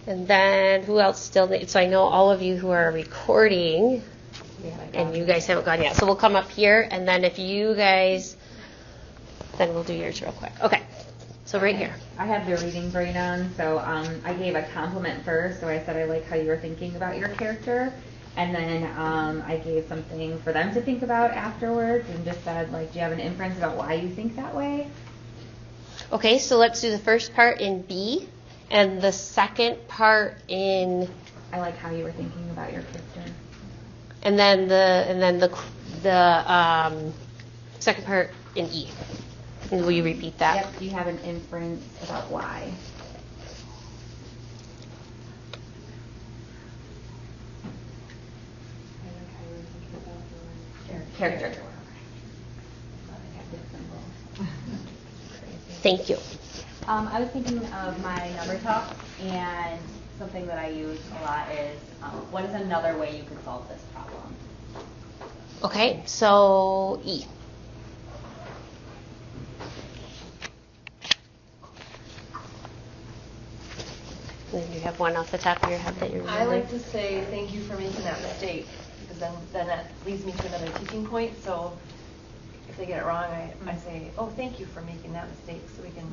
And then who else still needs? So I know all of you who are recording, and you guys haven't gone yet. So we'll come up here, and then if you guys, then we'll do yours real quick. Okay. So right here. I have the reading brain on, so I gave a compliment first. So I said I like how you were thinking about your character, and then I gave something for them to think about afterwards, and just said, like, do you have an inference about why you think that way? Okay, so let's do the first part in B, And the second part in, I like how you were thinking about your character. and then the second part in E. And will you repeat that? Yep. Do you have an inference about why? Character. Thank you. I was thinking of my number talk, and something that I use a lot is, what is another way you could solve this problem? Okay, so E. And then you have one off the top of your head that you're I like to say thank you for making that mistake, because then that leads me to another teaching point. So if they get it wrong, I say, oh, thank you for making that mistake, so we can.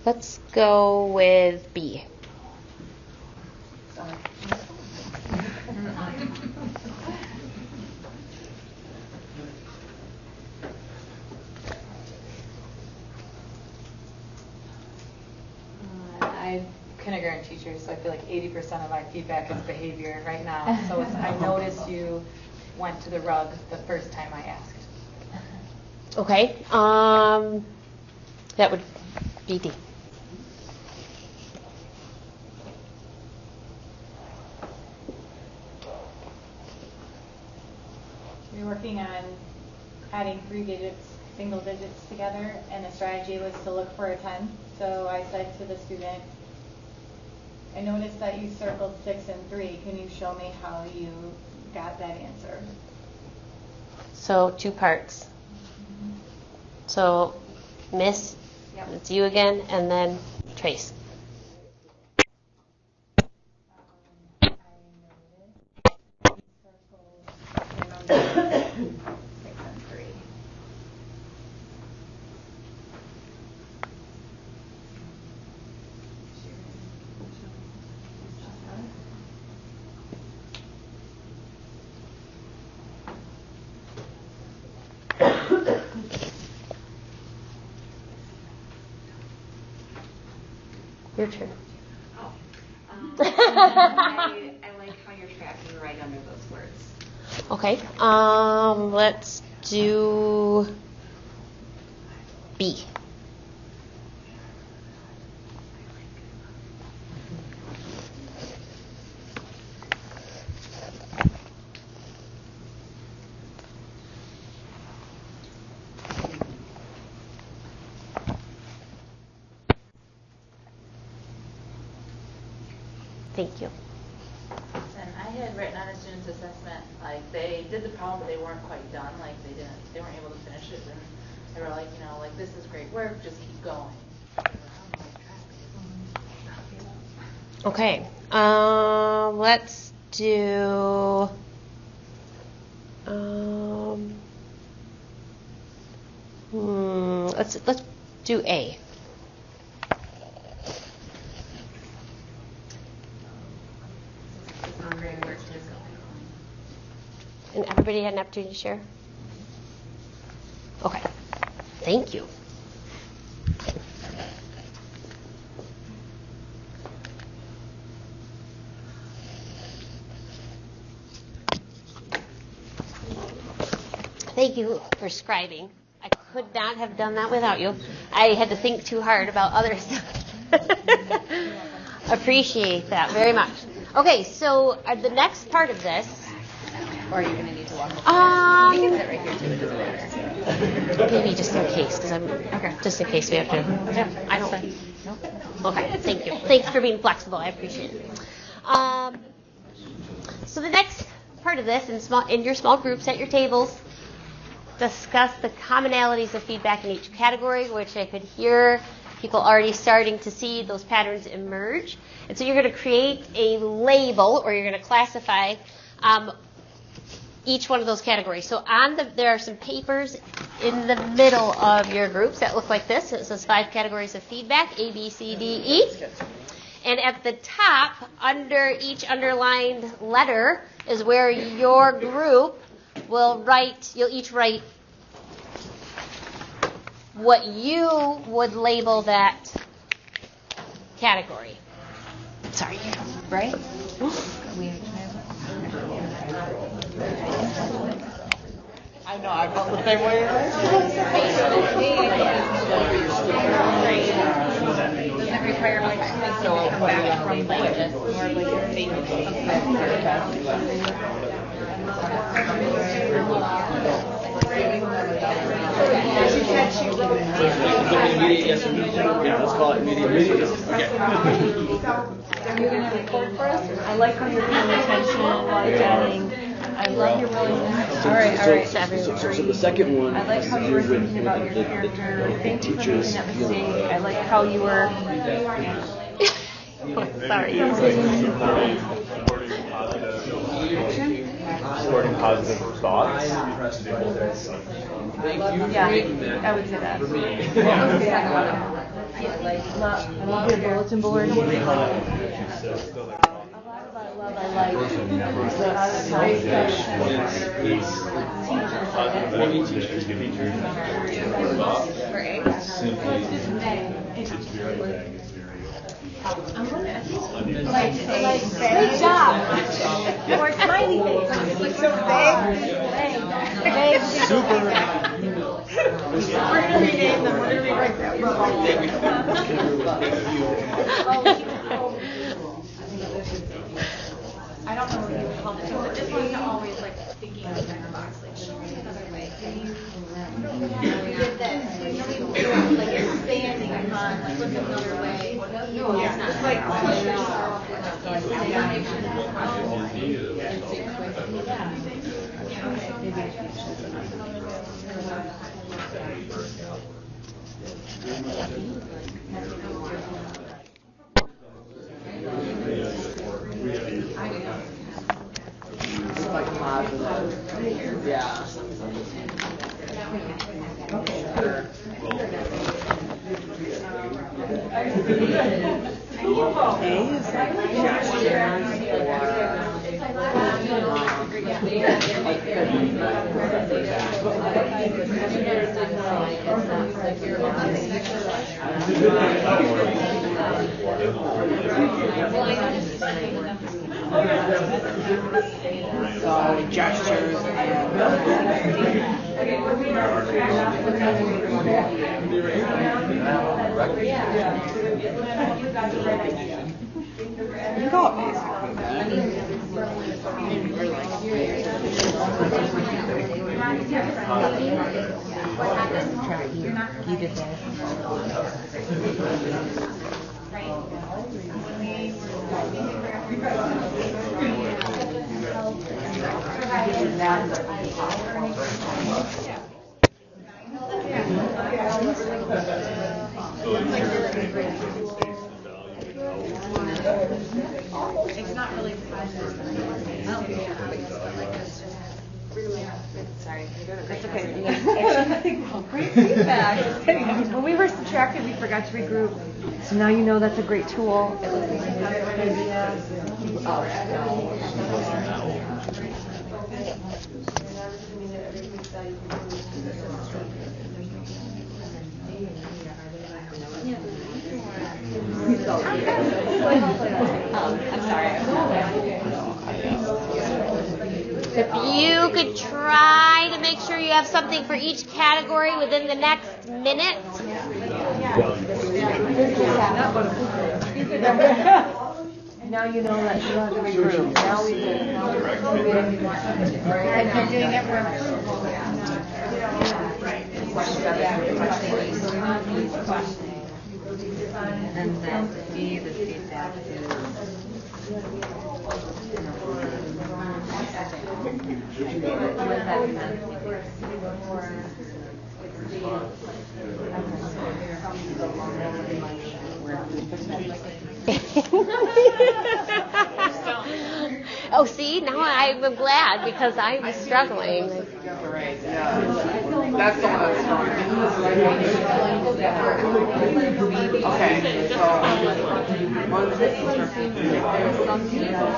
Let's go with B. Sorry. I'm kindergarten teacher, so I feel like 80% of my feedback is behavior right now. So I noticed you went to the rug the first time I asked. Okay, that would be D. We were working on adding single digits together, and the strategy was to look for a 10. So I said to the student, I noticed that you circled 6 and 3. Can you show me how you got that answer? So 2 parts. So Miss, it's you again, and then Trace. Your turn. Oh. I like how you're tracking right under those words. Okay. Let's do B. Thank you. And I had written on a student's assessment, like they did the problem, but they weren't quite done. Like they weren't able to finish it, and they were like, like this is great work, just keep going. Okay. Let's do. Let's do A. And everybody had an opportunity to share? Okay. Thank you. Thank you for scribing. I could not have done that without you. I had to think too hard about other stuff. Appreciate that very much. Okay, so the next part of this. Or are you going to need to walk over? You can sit right here too. It doesn't matter. Maybe just in case, because just in case we have to. Yeah, I don't. Okay, thank you. Thanks for being flexible. I appreciate it. So the next part of this, in your small groups at your tables, discuss the commonalities of feedback in each category, which I could hear people already starting to see those patterns emerge. And so you're going to create a label, or you're going to classify each one of those categories. So there are some papers in the middle of your groups that look like this. It says 5 categories of feedback, A, B, C, D, E. And at the top, under each underlined letter, is where your group will write, you'll each write what you would label that category. Sorry, right? I know, I felt the same way. Doesn't require much to come back from like this, more of like a statement. Yeah, let's call it mediated. Are you going to record for us? I like how you're paying attention while you're adding. I love your willingness. All right. So the second one. I like how you were thinking about your character. Thank you for making that mistake. I like how you were. Sorry. Supporting positive thoughts. Yeah, I would say that. What was the second one? I love your bulletin board. Great job. More smiley face. So vague. Super. We're going to rename them. We're going to rewrite that. I don't know where you help it, but just want to always like thinking outside the box, like show me another way. You did this, like expanding upon, like what's another way? No, it's not. Like Yeah. So gestures you got You did that. it's not really sorry. That's okay. Great feedback. When we were subtracted, we forgot to regroup. So now you know that's a great tool. I'm sorry. If you could try to make sure you have something for each category within the next minute. Now you know that you don't have to regroup. Now we do. And you're doing it for And then B, the feedback is Oh, see, now I'm glad because I was struggling. Right, yeah. That's the one that's strong. Okay, so on this one, there's some people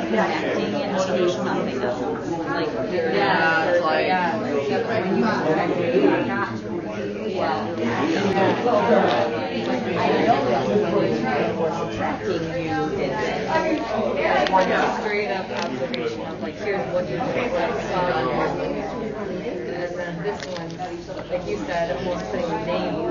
connecting into something else. Like, Yeah, it's like. when you got to tracking you did one straight up observation of like, here's what you're doing, what I saw, and then this one, like you said, almost putting a name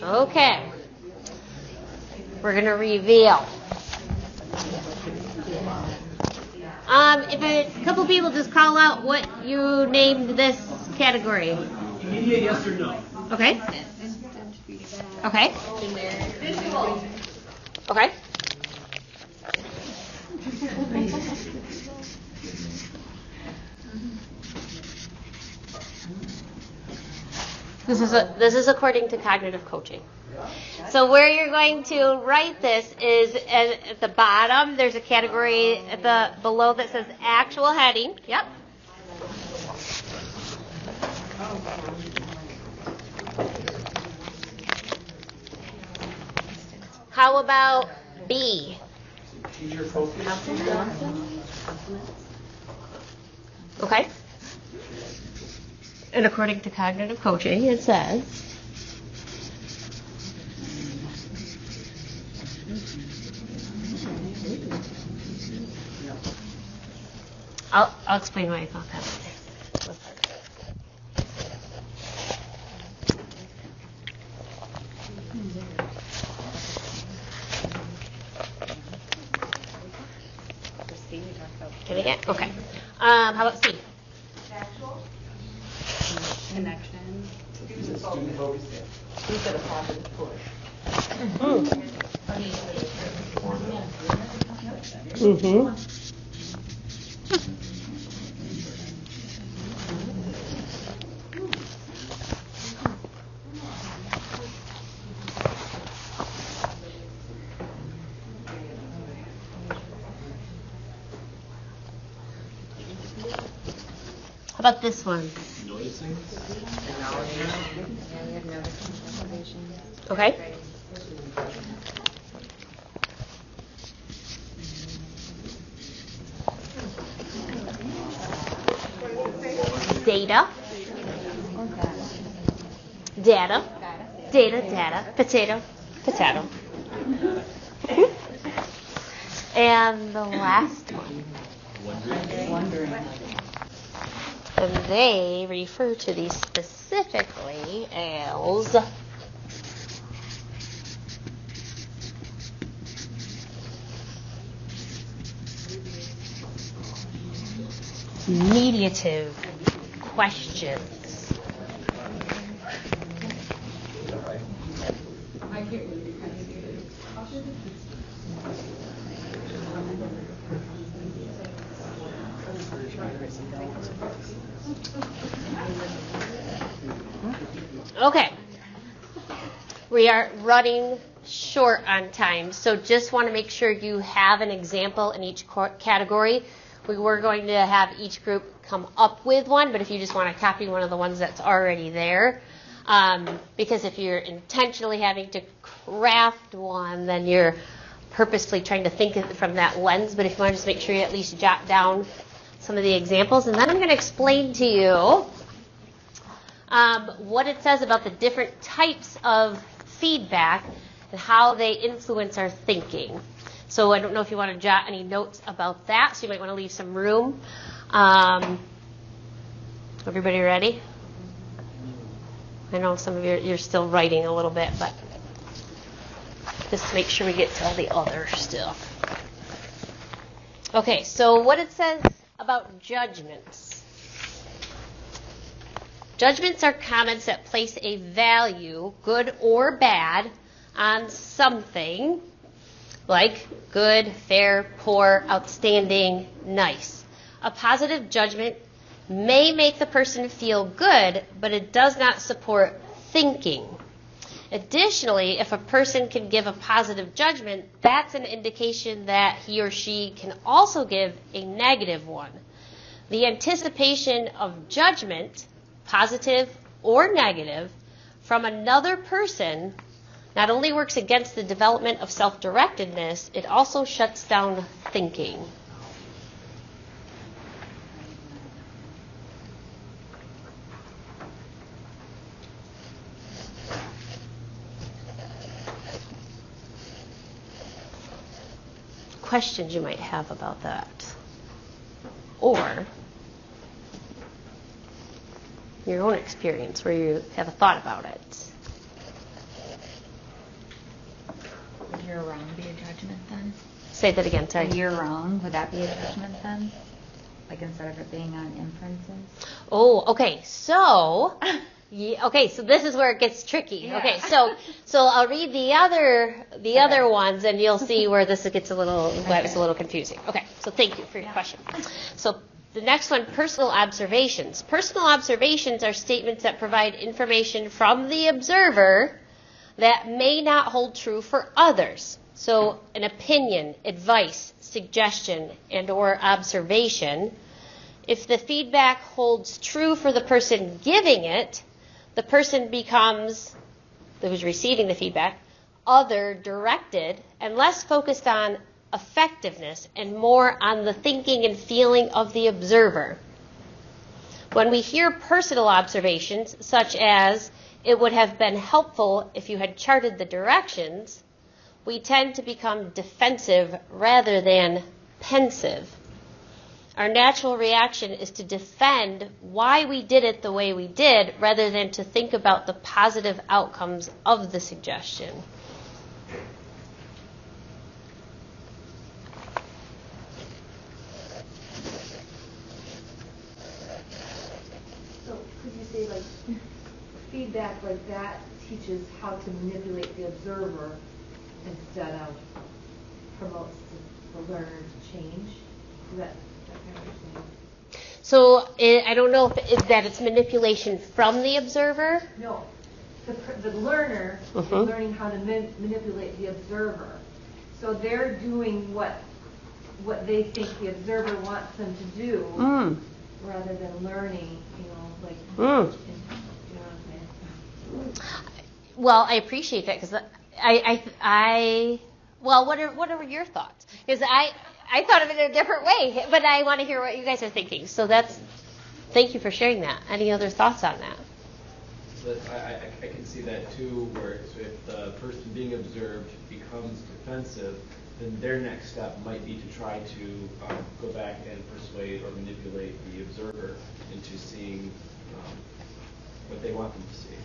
Okay. We're going to reveal. If a couple people just call out what you named this category. Media, yes or no? Okay. Okay. Okay. This is according to cognitive coaching. So where you're going to write this is at the bottom. There's a category below that says actual heading. Yep. How about B? Teacher focus. Okay. And according to cognitive coaching, it says I'll explain why I thought that. Okay. How about C? Factual. Connection. Student focus. Who's got a positive push? Mm-hmm. How about this one? Noticing. Okay. Data. Data. Data, data. Potato. Potato. And the last one. Wondering. And they refer to these specifically as mediative questions. Okay. We are running short on time, so just want to make sure you have an example in each category. We were going to have each group come up with one, but if you just want to copy one of the ones that's already there, because if you're intentionally having to craft one, then you're purposefully trying to think of it from that lens. But if you want to just make sure you at least jot down some of the examples, and then I'm going to explain to you what it says about the different types of feedback and how they influence our thinking. So I don't know if you want to jot any notes about that, so you might want to leave some room. Everybody ready? I know some of you you're still writing a little bit, but just make sure we get to all the other stuff. Okay, so what it says about judgments. Judgments are comments that place a value, good or bad, on something, like good, fair, poor, outstanding, nice. A positive judgment may make the person feel good, but it does not support thinking. Additionally, if a person can give a positive judgment, that's an indication that he or she can also give a negative one. The anticipation of judgment, positive or negative, from another person not only works against the development of self-directedness, it also shuts down thinking. Questions you might have about that, or your own experience where you have a thought about it. Would you're wrong be a judgment then? Say that again, sorry. You're wrong, would that be a judgment then? Like instead of it being on inferences? Oh, okay. So, so this is where it gets tricky. Yeah. Okay, so I'll read the other ones, and you'll see where this gets a little confusing. Okay, so thank you for your question. So the next one, personal observations. Personal observations are statements that provide information from the observer that may not hold true for others. So an opinion, advice, suggestion, and or observation. If the feedback holds true for the person giving it, the person becomes, who's receiving the feedback, other-directed and less focused on effectiveness and more on the thinking and feeling of the observer. When we hear personal observations, such as, it would have been helpful if you had charted the directions, we tend to become defensive rather than pensive. Our natural reaction is to defend why we did it the way we did rather than to think about the positive outcomes of the suggestion. So could you say, like, feedback like that teaches how to manipulate the observer instead of promotes the learner to change? Is that kind of understand? So I don't know if that it's manipulation from the observer. No, the learner is learning how to manipulate the observer. So they're doing what they think the observer wants them to do, rather than learning, like. You know what I'm saying? Well, I appreciate that because well, what are your thoughts? Because I thought of it in a different way, but I want to hear what you guys are thinking. So thank you for sharing that. Any other thoughts on that? But I can see that too, where so if the person being observed becomes defensive, then their next step might be to try to go back and persuade or manipulate the observer into seeing what they want them to see.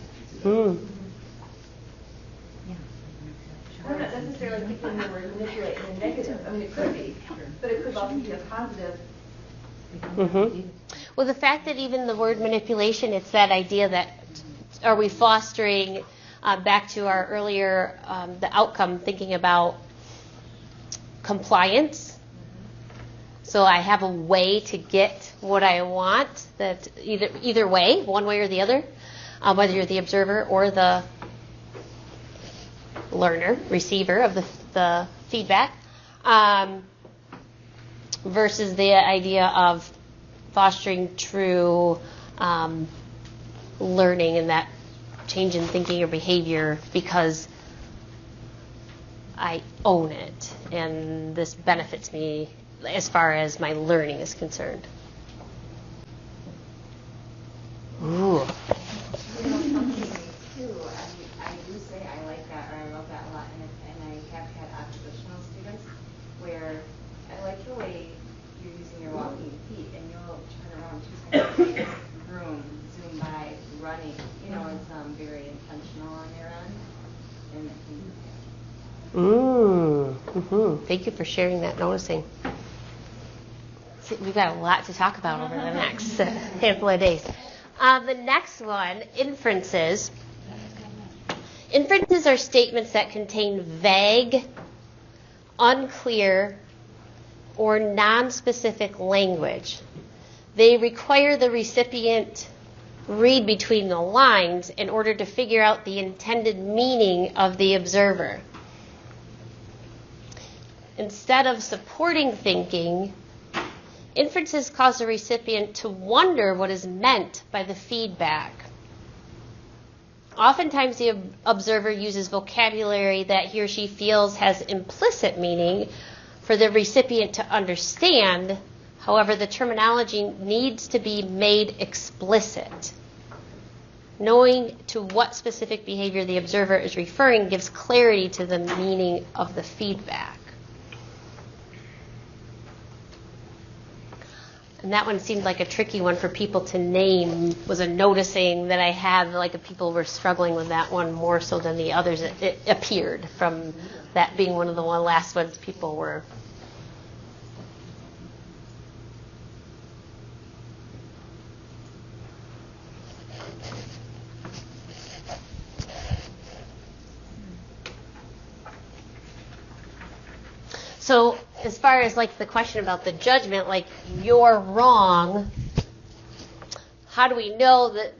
I'm not necessarily thinking the word manipulate in a negative. I mean, it could be, but it could also be a positive. Well, the fact that even the word manipulation, it's that idea that are we fostering, back to our earlier, the outcome, thinking about compliance. So I have a way to get what I want, that either way, one way or the other, whether you're the observer or the learner, receiver of the feedback, versus the idea of fostering true learning and that change in thinking or behavior because I own it and this benefits me as far as my learning is concerned. Ooh. I do say I like that, or I love that a lot, and I have had oppositional students where I like the way you're using your walking feet, and you'll turn around 2 seconds, room, zoom by, running. It's very intentional on your end. Thank you for sharing that, noticing. See, we've got a lot to talk about over the next handful of days. The next one, inferences. Inferences are statements that contain vague, unclear, or non-specific language. They require the recipient read between the lines in order to figure out the intended meaning of the observer. Instead of supporting thinking, inferences cause the recipient to wonder what is meant by the feedback. Oftentimes, the observer uses vocabulary that he or she feels has implicit meaning for the recipient to understand. However, the terminology needs to be made explicit. Knowing to what specific behavior the observer is referring gives clarity to the meaning of the feedback. And that one seemed like a tricky one for people to name. Was a noticing that I had, like people were struggling with that one more so than the others. It appeared from that being one of the last ones people were. So as far as like the question about the judgment, like you're wrong, how do we know that,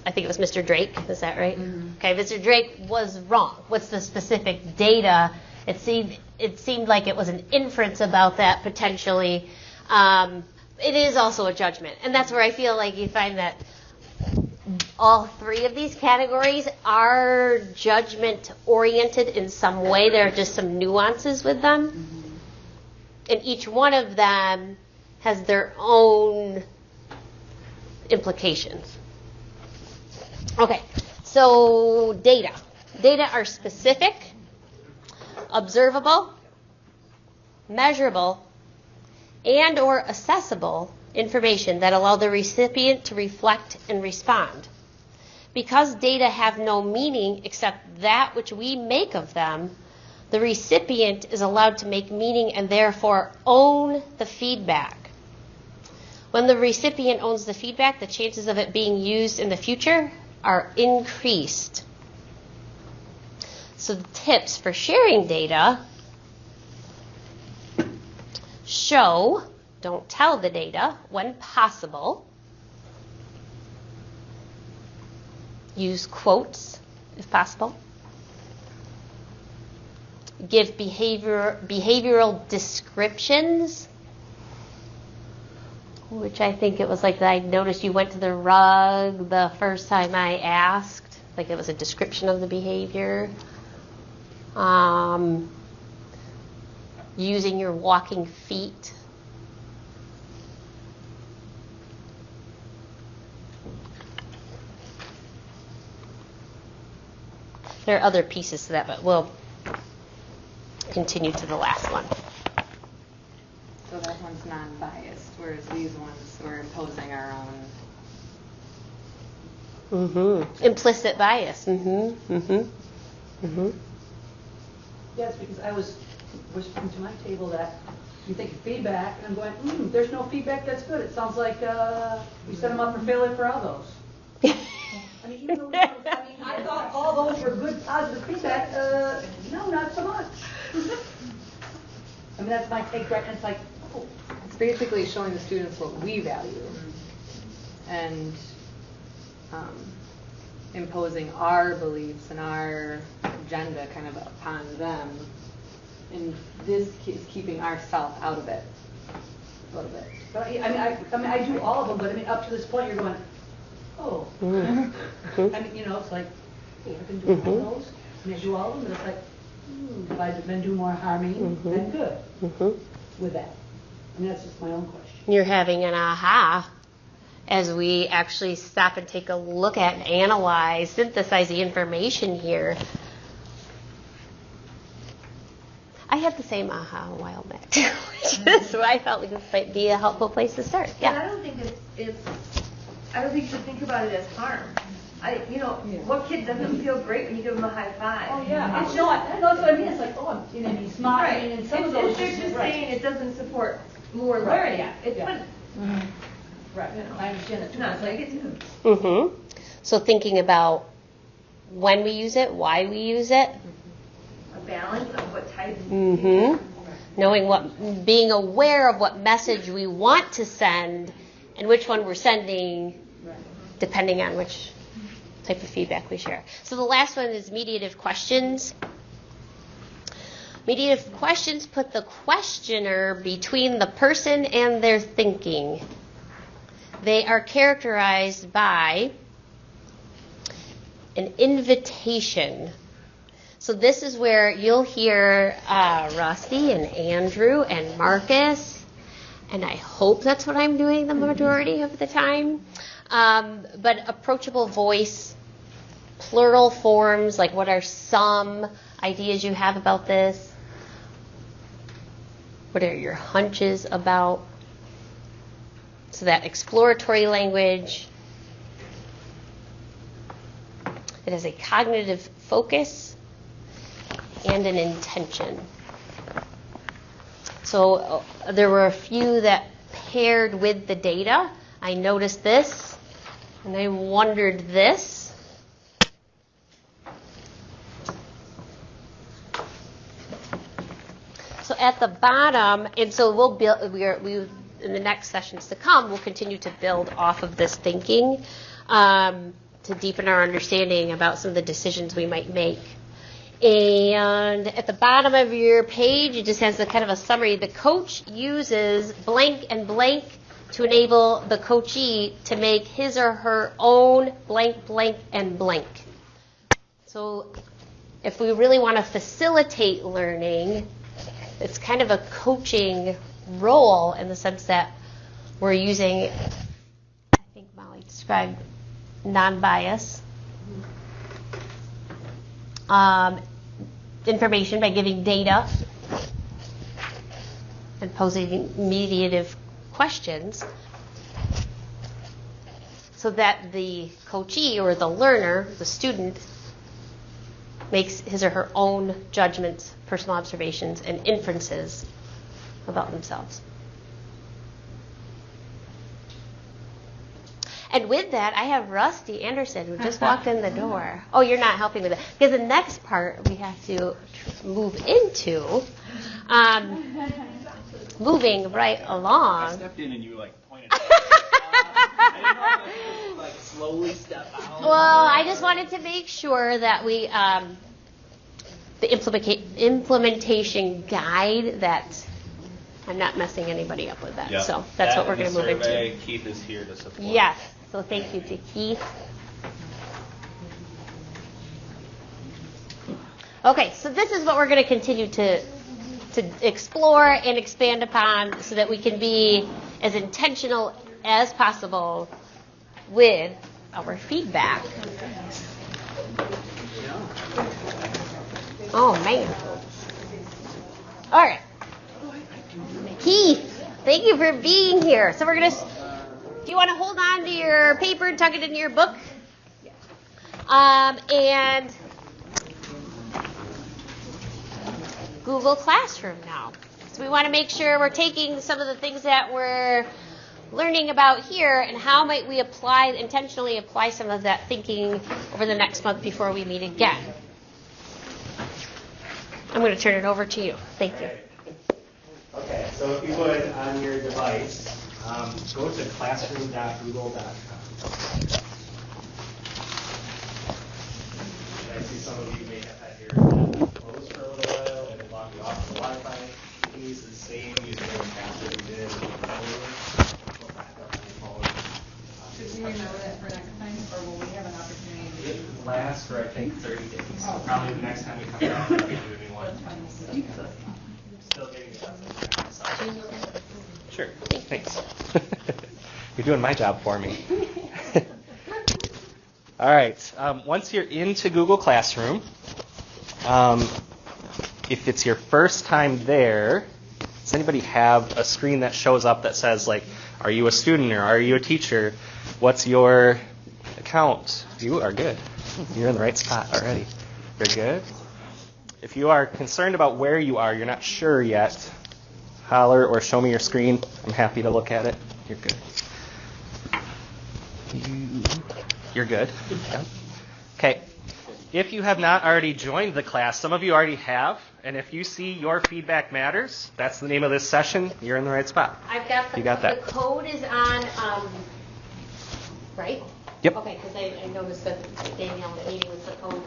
I think it was Mr. Drake, is that right? Mm-hmm. Okay, Mr. Drake was wrong. What's the specific data? It seemed like it was an inference about that potentially. It is also a judgment. And that's where I feel like you find that all three of these categories are judgment oriented in some way. There are just some nuances with them. Mm-hmm. And each one of them has their own implications. Okay, so data. Data are specific, observable, measurable, and or accessible information that allow the recipient to reflect and respond. Because data have no meaning except that which we make of them, the recipient is allowed to make meaning and therefore own the feedback. When the recipient owns the feedback, the chances of it being used in the future are increased. So the tips for sharing data: show, don't tell the data when possible. Use quotes if possible. Give behavioral descriptions, which I think it was like that I noticed you went to the rug the first time I asked. Like it was a description of the behavior. Using your walking feet. There are other pieces to that, but we'll continue to the last one. So that one's non-biased, whereas these ones we're imposing our own. Mm-hmm. Implicit bias. Mm-hmm. Mm-hmm. Mm-hmm. Yes, because I was whispering to my table that you think of feedback, and I'm going, there's no feedback that's good. It sounds like we set them up for failure for all those. I mean, even though I thought all those were good, positive feedback. No, not so much. I mean, that's my take back, and it's like, oh. It's basically showing the students what we value and imposing our beliefs and our agenda kind of upon them. And this is keeping ourself out of it a little bit. But I mean, I do all of them, but I mean, up to this point, you're going, oh. Mm-hmm. I mean, it's like, hey, I've been doing all those, and I do all of them, and it's like, if I've been doing more harming than good with that. I mean, that's just my own question. You're having an aha as we actually stop and take a look at and analyze, synthesize the information here. I had the same aha a while back, too, so I felt like this might be a helpful place to start. Yeah. But I don't think I don't think you should think about it as harm. What kid doesn't feel great when you give them a high five? Oh, yeah. It's not. That's what I mean. It's like, oh, he's smiling. Right. And some of those they're just saying it doesn't support more right. learning. Yeah. It's yeah. fun. Right. I understand it too. Not like it too. Mm-hmm. So thinking about when we use it, why we use it. A balance of what type. Mm-hmm. Knowing being aware of what message we want to send and which one we're sending depending on which type of feedback we share. So the last one is mediated questions. Mediated questions put the questioner between the person and their thinking. They are characterized by an invitation. So this is where you'll hear Rusty and Andrew and Marcus, and I hope that's what I'm doing the majority of the time. But approachable voice, plural forms, like what are some ideas you have about this? What are your hunches about? So that exploratory language. It has a cognitive focus and an intention. So there were a few that paired with the data. I noticed this, and I wondered this. So at the bottom, and so we'll build. We in the next sessions to come, we'll continue to build off of this thinking to deepen our understanding about some of the decisions we might make. And at the bottom of your page, it just has a kind of a summary. The coach uses blank and blank to enable the coachee to make his or her own blank, blank, and blank. So if we really want to facilitate learning, it's kind of a coaching role in the sense that we're using, I think Molly described, non-bias information by giving data and posing mediative questions so that the coachee or the learner, the student, makes his or her own judgments, personal observations, and inferences about themselves. And with that, I have Rusty Anderson, who just walked in the door. Oh, you're not helping with that. Because the next part we have to move into, moving right along. I stepped in and you pointed out. I didn't know how to slowly step out. Well, I just wanted to make sure that we, the implementation guide, that I'm not messing anybody up with that. Yep. So that's what we're going to move into. Keith is here to support. Yes. So thank you to Keith. Okay, so this is what we're going to continue to explore and expand upon so that we can be as intentional as possible with our feedback. Oh, man. All right. Keith, thank you for being here. So we're going to... Do you want to hold on to your paper and tuck it into your book? And Google Classroom now. So we want to make sure we're taking some of the things that we're learning about here and how might we intentionally apply some of that thinking over the next month before we meet again. I'm going to turn it over to you. Thank you. Okay, so if you would, on your device, go to classroom.google.com. I see some of you may have had your closed for a little while, and it logged you off the Wi-Fi. You can use the same username password you did earlier. Go back up on your phone. Should we remember that for next time, or will we have an opportunity to do It lasts for, I think, 30 days. So probably the next time we come back, we can do a new one. Still getting the Sure, thanks. You're doing my job for me. All right, once you're into Google Classroom, if it's your first time there, does anybody have a screen that shows up that says, are you a student or are you a teacher? What's your account? You are good. You're in the right spot already. You're good. If you are concerned about where you are, you're not sure yet, holler or show me your screen. I'm happy to look at it. You're good. You're good. Yeah. Okay. If you have not already joined the class, some of you already have, and if you see your feedback matters, that's the name of this session, you're in the right spot. I've got You got that. The code is on, right? Yep. Okay, because I noticed that Danielle in the meeting was the code.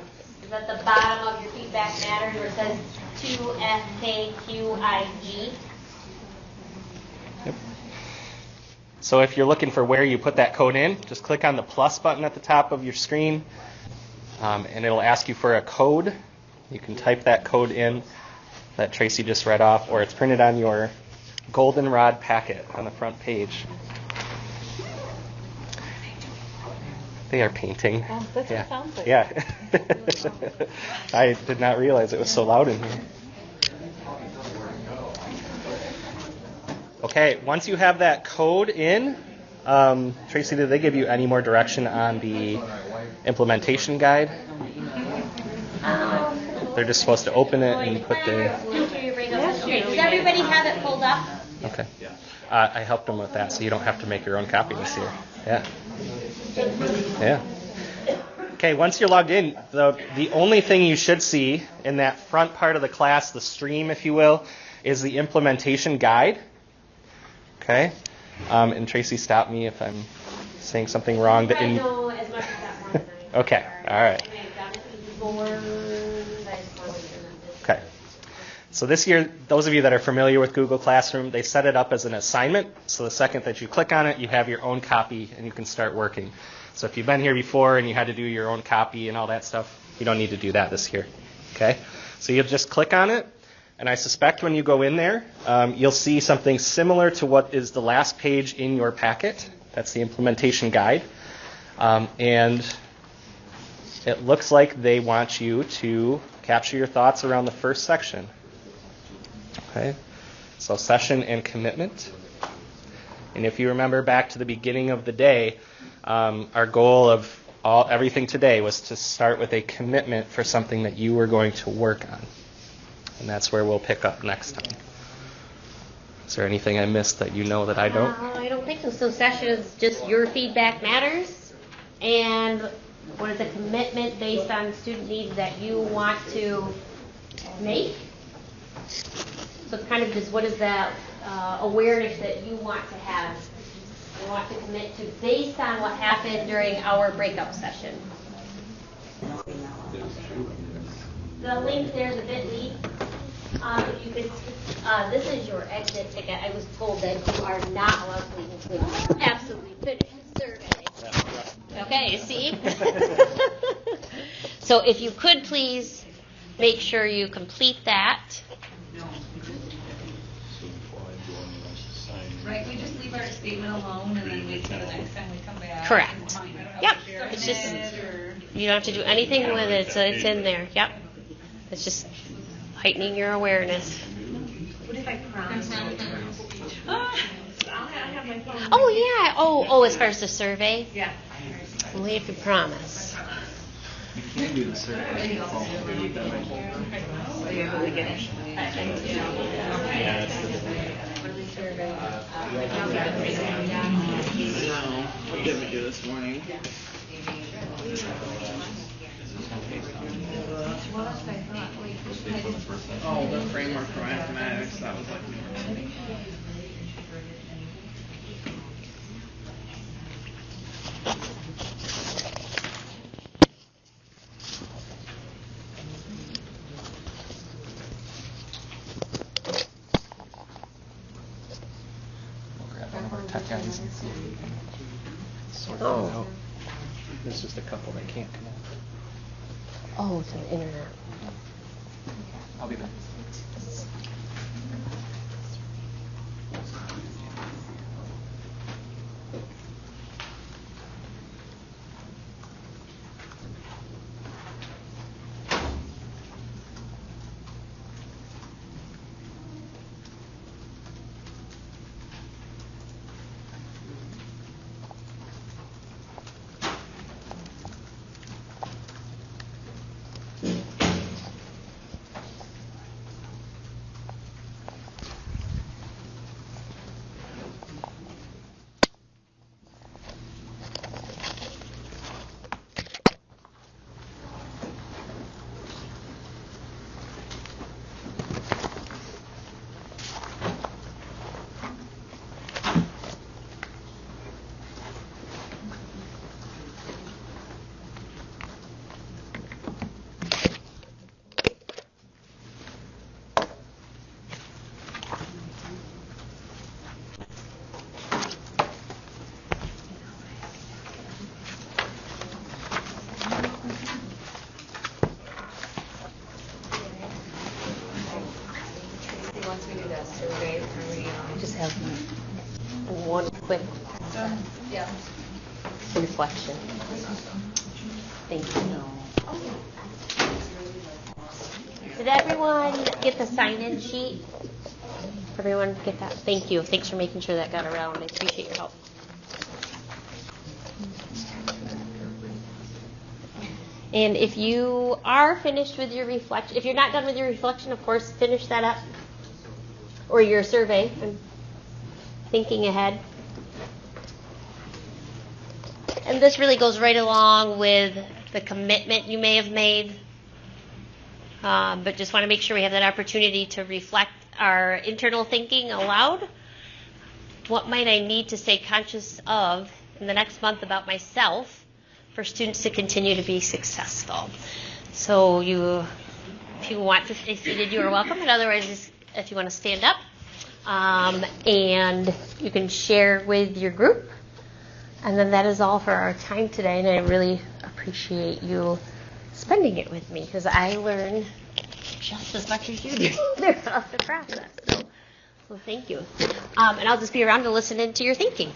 Is at the bottom of your feedback matters where it says 2FKQIG. Yep. So if you're looking for where you put that code in, just click on the plus button at the top of your screen, and it'll ask you for a code. You can type that code in that Tracy just read off, or it's printed on your goldenrod packet on the front page. They are painting. Oh, that's what it sounds like. Yeah. I did not realize it was so loud in here. Okay, once you have that code in, Tracy, did they give you any more direction on the implementation guide? They're just supposed to open it and put the... Okay, does everybody have it pulled up? Okay. I helped them with that, so you don't have to make your own copy this year. Yeah. Yeah. Okay, once you're logged in, the only thing you should see in that front part of the class, the stream, if you will, is the implementation guide. Okay? And Tracy, stop me if I'm saying something wrong. I know as much as that one. Okay, all right. Okay. So this year, those of you that are familiar with Google Classroom, they set it up as an assignment. So the second that you click on it, you have your own copy and you can start working. So if you've been here before and you had to do your own copy and all that stuff, you don't need to do that this year. Okay? So you'll just click on it. And I suspect when you go in there, you'll see something similar to what is the last page in your packet. That's the implementation guide. And it looks like they want you to capture your thoughts around the first section. Okay? So session and commitment. And if you remember back to the beginning of the day, our goal of everything today was to start with a commitment for something that you were going to work on. And that's where we'll pick up next time. Is there anything I missed that you know that I don't? I don't think so. So session is just your feedback matters. And what is a commitment based on student needs that you want to make? So it's kind of just what is that awareness that you want to have, you want to commit to based on what happened during our breakout session. The link there is a bit.ly. If you could, this is your exit ticket. I was told that you are not allowed to leave until you absolutely finish the survey. Okay, see? So if you could please make sure you complete that. Right, we just leave our statement alone and then wait till the next time we come back. Correct. Yep. It's just, you don't have to do anything with it, so it's in there. Yep. It's just heightening your awareness. What if I promise? Oh, yeah. Oh, as far as the survey? Yeah. Only if you promise. You can't do the survey. What did we do this morning? Oh, the framework for mathematics, that was like new. We'll grab one of our tech guys and see if we can sort them out. There's just a couple that can't connect. Oh, to the internet. I'll be back. quick Yeah. reflection. Thank you. Did everyone get the sign-in sheet? Everyone get that? Thank you. Thanks for making sure that got around. I appreciate your help. And if you are finished with your reflection, if you're not done with your reflection, of course, finish that up. Or your survey. I'm thinking ahead. And this really goes right along with the commitment you may have made. But just want to make sure we have that opportunity to reflect our internal thinking aloud. What might I need to stay conscious of in the next month about myself for students to continue to be successful? So if you want to stay seated, you are welcome. And otherwise, if you want to stand up, and you can share with your group. And then that is all for our time today. And I really appreciate you spending it with me because I learn just as much as you do throughout the process. So thank you. And I'll just be around to listen into your thinking.